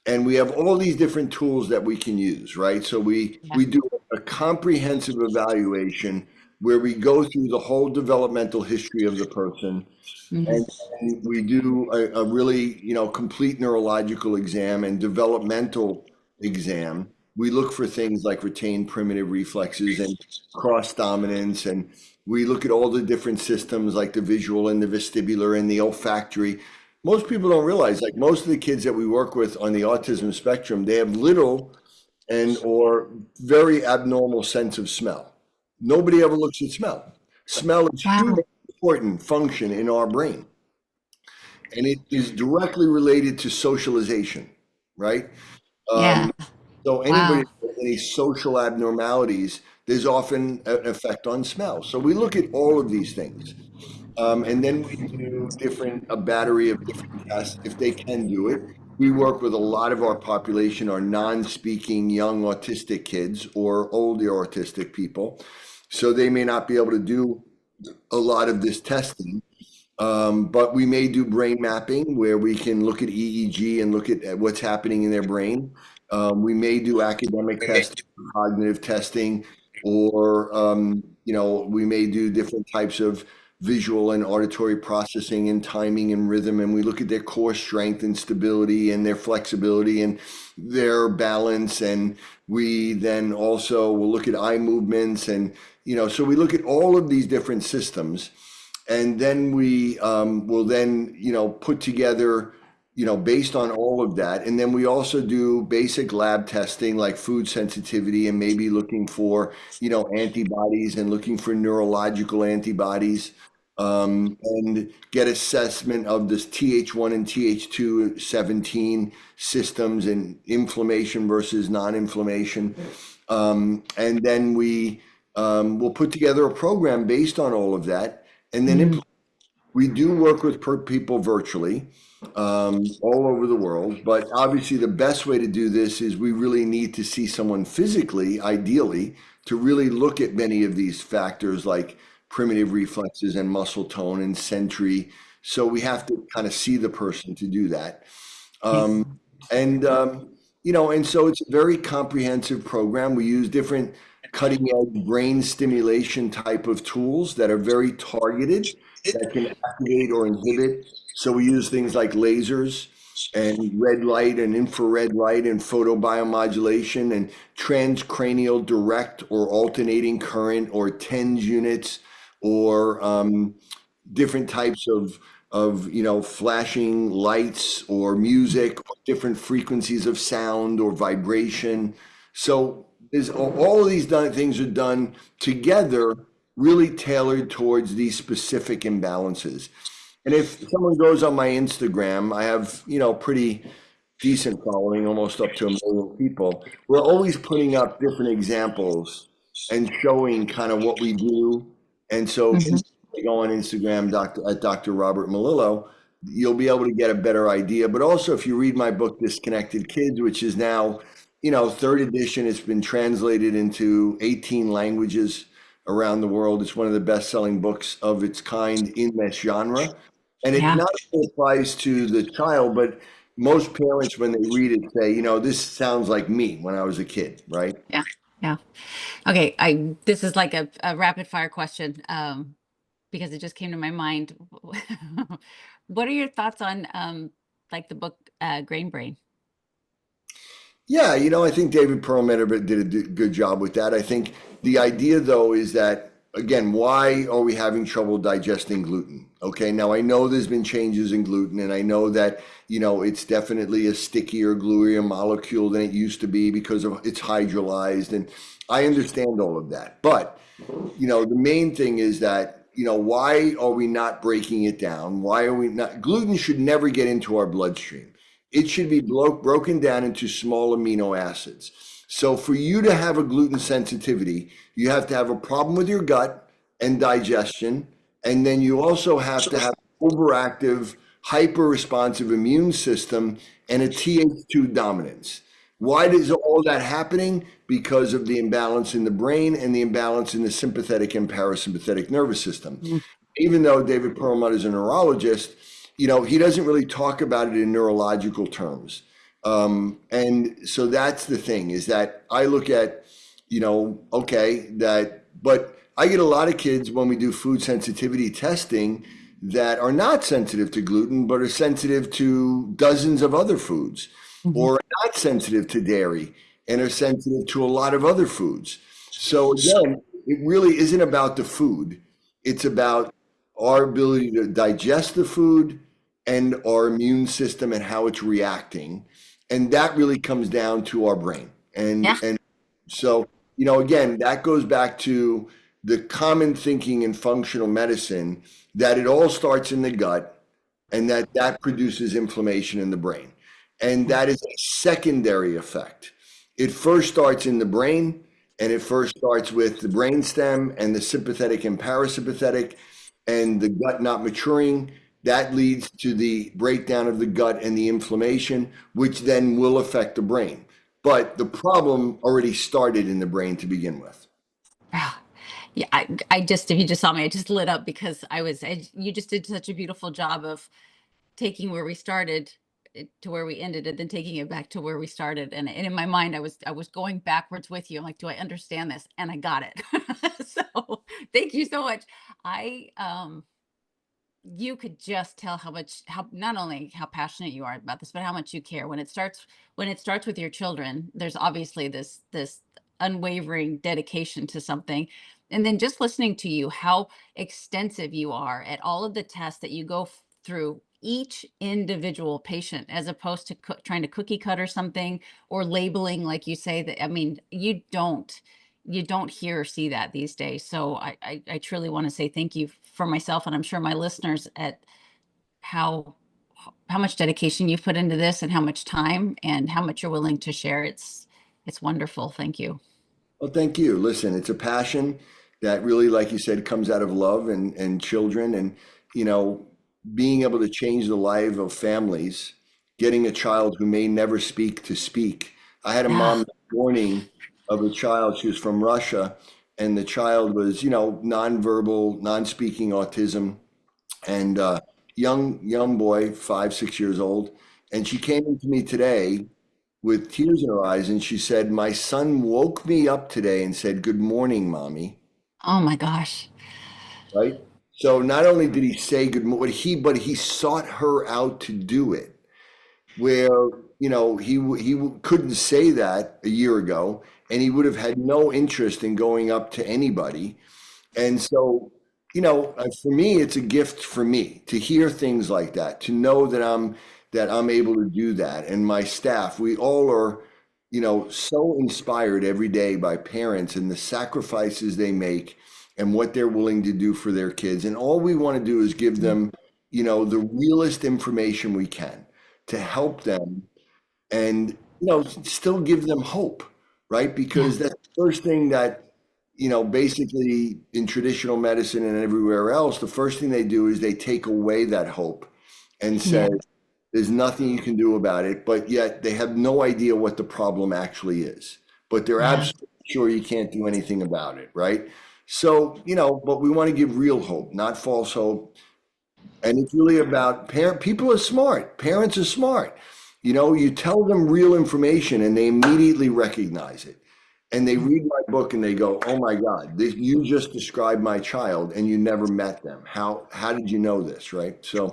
And we have all these different tools that we can use, right? So we yeah. we do a comprehensive evaluation where we go through the whole developmental history of the person, Hmm. and then we do a really, complete neurological exam and developmental exam. We look for things like retained primitive reflexes and cross dominance, and we look at all the different systems like the visual and the vestibular and the olfactory. Most people don't realize, like most of the kids that we work with on the autism spectrum, they have little and or very abnormal sense of smell. Nobody ever looks at smell. Smell is Wow. hugely important function in our brain, and it is directly related to socialization, right? Yeah. Um, so anybody Wow. with any social abnormalities, there's often an effect on smell. So we look at all of these things. And then we do a battery of different tests if they can do it. We work with a lot of our population are non-speaking young autistic kids or older autistic people. So they may not be able to do a lot of this testing. But we may do brain mapping where we can look at EEG and look at what's happening in their brain. We may do academic testing, cognitive testing, or we may do different types of visual and auditory processing and timing and rhythm, and we look at their core strength and stability and their flexibility and their balance. And we then also will look at eye movements, and so we look at all of these different systems, and then we will then put together based on all of that. And then we also do basic lab testing like food sensitivity, and maybe looking for antibodies and looking for neurological antibodies, and get assessment of this Th1 and Th2 17 systems and inflammation versus non-inflammation. And then we will put together a program based on all of that, and then implement. We do work with people virtually, all over the world, but obviously the best way to do this is we really need to see someone physically, ideally, to really look at many of these factors like primitive reflexes and muscle tone and sentry. So we have to kind of see the person to do that. And and so it's a very comprehensive program. We use different cutting edge brain stimulation type of tools that are very targeted, that can activate or inhibit. So we use things like lasers and red light and infrared light and photobiomodulation and transcranial direct or alternating current or TENS units, or different types of flashing lights or music, or different frequencies of sound or vibration. So there's all of these things are done together, really tailored towards these specific imbalances. And if someone goes on my Instagram, I have pretty decent following, almost up to 1 million people. We're always putting up different examples and showing kind of what we do. And so if you go on Instagram, at Dr. Robert Melillo, you'll be able to get a better idea. But also, if you read my book, Disconnected Kids, which is now, third edition, it's been translated into 18 languages around the world. It's one of the best-selling books of its kind in this genre. And it not only applies to the child, but most parents, when they read it, say, this sounds like me when I was a kid, right? Yeah. Yeah. Okay. This is like a rapid fire question, because it just came to my mind. What are your thoughts on like the book Grain Brain? Yeah, I think David Perlmutter did a good job with that. I think the idea, though, is that, again, why are we having trouble digesting gluten? Okay, now I know there's been changes in gluten, and I know that, it's definitely a stickier, gluier molecule than it used to be because of it's hydrolyzed, and I understand all of that. But, the main thing is that, why are we not breaking it down? Why are we not? Gluten should never get into our bloodstream. It should be broken down into small amino acids. So for you to have a gluten sensitivity, you have to have a problem with your gut and digestion. And then you also have to have an overactive, hyper-responsive immune system and a Th2 dominance. Why is all that happening? Because of the imbalance in the brain and the imbalance in the sympathetic and parasympathetic nervous system. Even though David Perlmutter is a neurologist, he doesn't really talk about it in neurological terms. And so that's the thing, is that I look at, but I get a lot of kids when we do food sensitivity testing that are not sensitive to gluten, but are sensitive to dozens of other foods, or not sensitive to dairy and are sensitive to a lot of other foods. So again, it really isn't about the food. It's about our ability to digest the food and our immune system and how it's reacting. And that really comes down to our brain. And so, again, that goes back to the common thinking in functional medicine, that it all starts in the gut, and that produces inflammation in the brain. And that is a secondary effect. It first starts in the brain, and it first starts with the brain stem and the sympathetic and parasympathetic, and the gut not maturing. That leads to the breakdown of the gut and the inflammation, which then will affect the brain. But the problem already started in the brain to begin with. Yeah, I just, if you just saw me, I just lit up because you just did such a beautiful job of taking where we started to where we ended and then taking it back to where we started. And in my mind, I was going backwards with you. I'm like, do I understand this? And I got it. So thank you so much. I You could just tell how not only how passionate you are about this, but how much you care. When it starts with your children, there's obviously this unwavering dedication to something. And then just listening to you, how extensive you are at all of the tests that you go through each individual patient, as opposed to trying to cookie cutter something or labeling, like you say. That, I mean, you don't hear or see that these days. So I truly want to say thank you for myself, and I'm sure my listeners, at how how much dedication you've put into this, and how much time, and how much you're willing to share. It's wonderful. Thank you. Well, thank you. Listen, it's a passion that really, like you said, comes out of love and children and, you know, being able to change the life of families, getting a child who may never speak to speak. I had a mom Yeah. this morning of a child, she was from Russia, and the child was, nonverbal, non-speaking autism, and young boy, 5, 6 years old. And she came into me today with tears in her eyes, and she said, "My son woke me up today and said, 'Good morning, mommy.'" Oh my gosh. Right? So not only did he say good morning, but he sought her out to do it. Where he couldn't say that a year ago, and he would have had no interest in going up to anybody. And so, for me, it's a gift for me to hear things like that, to know that I'm able to do that. And my staff, we all are, so inspired every day by parents and the sacrifices they make and what they're willing to do for their kids. And all we want to do is give them, the realest information we can to help them and still give them hope, right? Yeah. Because that's the first thing that basically in traditional medicine and everywhere else, the first thing they do is they take away that hope and Yeah. say there's nothing you can do about it, but yet they have no idea what the problem actually is, but they're Yeah. absolutely sure you can't do anything about it, right? So, but we want to give real hope, not false hope. And it's really about people are smart. Parents are smart. You tell them real information and they immediately recognize it. And they read my book and they go, "Oh my God, you just described my child and you never met them. How did you know this?" Right? So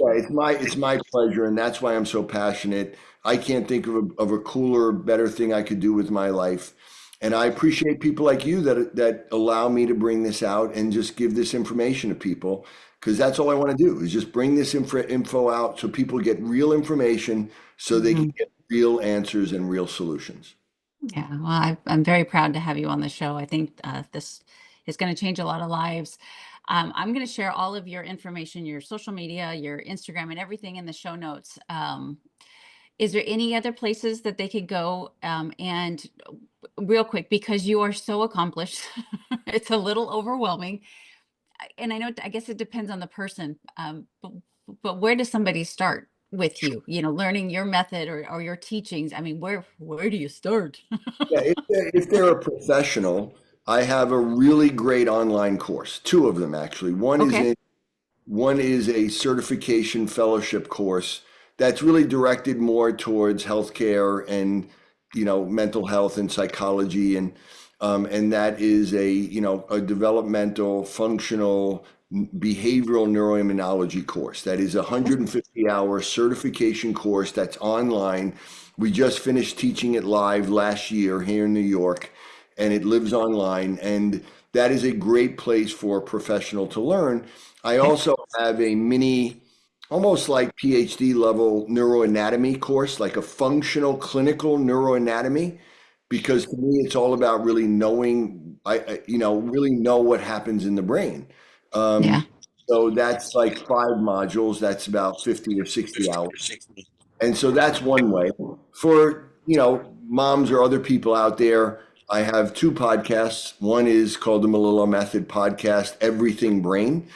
yeah, it's my pleasure, and that's why I'm so passionate. I can't think of a cooler, better thing I could do with my life. And I appreciate people like you that allow me to bring this out and just give this information to people, because that's all I want to do is just bring this info out so people get real information so they can Mhm. get real answers and real solutions. Yeah, well, I'm very proud to have you on the show. I think this is going to change a lot of lives. I'm going to share all of your information, your social media, your Instagram, and everything in the show notes. Is there any other places that they could go? And real quick, because you are so accomplished, it's a little overwhelming. And I know, I guess it depends on the person. But where does somebody start with you? Learning your method, or your teachings. I mean, where do you start? Yeah, if they're a professional, I have a really great online course, two of them actually. Okay. One is a certification fellowship course that's really directed more towards healthcare and mental health and psychology, and that is a developmental functional behavioral neuroimmunology course. That is a 150-hour certification course that's online. We just finished teaching it live last year here in New York, and it lives online. And that is a great place for a professional to learn. I Okay. also have a mini, almost like PhD level neuroanatomy course, like a functional clinical neuroanatomy, because to me it's all about really knowing, really know what happens in the brain. Yeah. So that's like 5 modules. That's about 50 or 60 hours. And so that's one way. For, moms or other people out there, I have two podcasts. One is called the Melillo Method Podcast, Everything Brain,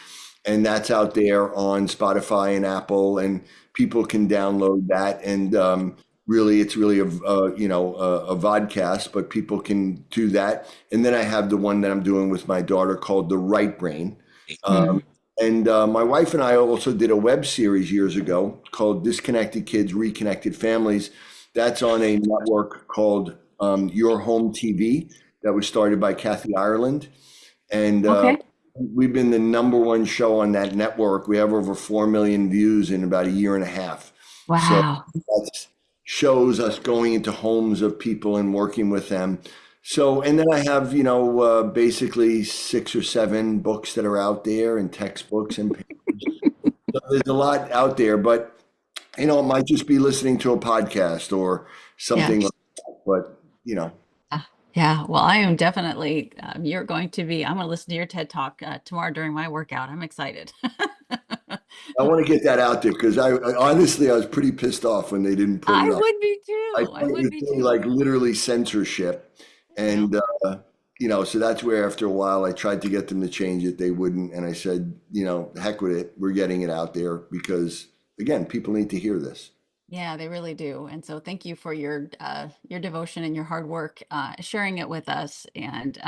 and that's out there on Spotify and Apple, and people can download that. And really, it's really a vodcast, but people can do that. And then I have the one that I'm doing with my daughter called The Right Brain. Hmm. Um, And my wife and I also did a web series years ago called Disconnected Kids, Reconnected Families. That's on a network called Your Home TV that was started by Kathy Ireland. And Okay. we've been the number one show on that network. We have over 4 million views in about a year and a half. So Wow. that shows us going into homes of people and working with them. So, and then I have, basically 6 or 7 books that are out there and textbooks and papers. So there's a lot out there, but, it might just be listening to a podcast or Yeah. something like that. But, you know, Yeah. Well, I am definitely, you're going to be, I'm going to listen to your TED talk tomorrow during my workout. I'm excited. I want to get that out there because honestly, I was pretty pissed off when they didn't put I it up. would be I too. I thought it would was be really too. like literally censorship. Yeah. And, so that's where after a while I tried to get them to change it. They wouldn't. And I said, heck with it. We're getting it out there because, again, people need to hear this. Yeah, they really do. And so thank you for your devotion and your hard work sharing it with us. And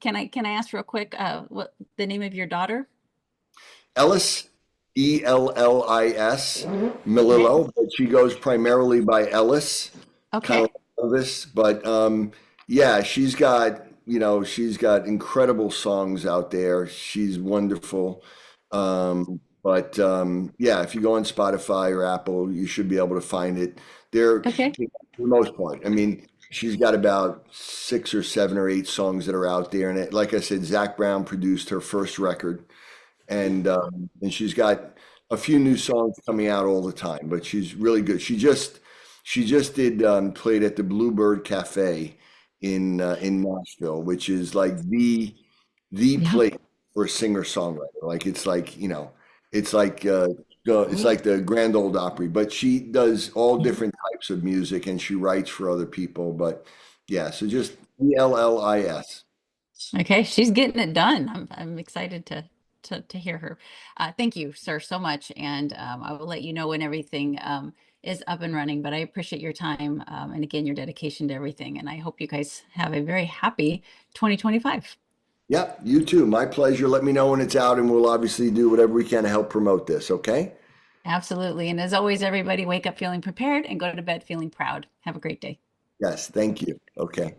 can I ask real quick what the name of your daughter? Ellis, Ellis, Okay. Melillo, but she goes primarily by Ellis, kind of Okay. like Elvis. But yeah, she's got incredible songs out there. She's wonderful. But yeah, if you go on Spotify or Apple, you should be able to find it. There, Okay. for the most part. I mean, she's got about 6 or 7 or 8 songs that are out there. And like I said, Zach Brown produced her first record and she's got a few new songs coming out all the time, but she's really good. She just did played at the Bluebird Cafe in Nashville, which is like the Yeah. place for a singer songwriter. Like it's like the Grand Old Opry, but she does all Yeah. different types of music and she writes for other people. But yeah, so just Ellis. Okay. She's getting it done. I'm excited to hear her. Thank you, sir, so much. And I will let you know when everything is up and running. But I appreciate your time and again your dedication to everything. And I hope you guys have a very happy 2025. Yep, you too. My pleasure. Let me know when it's out, and we'll obviously do whatever we can to help promote this, okay? Absolutely. And as always, everybody wake up feeling prepared and go to bed feeling proud. Have a great day. Yes, thank you. Okay.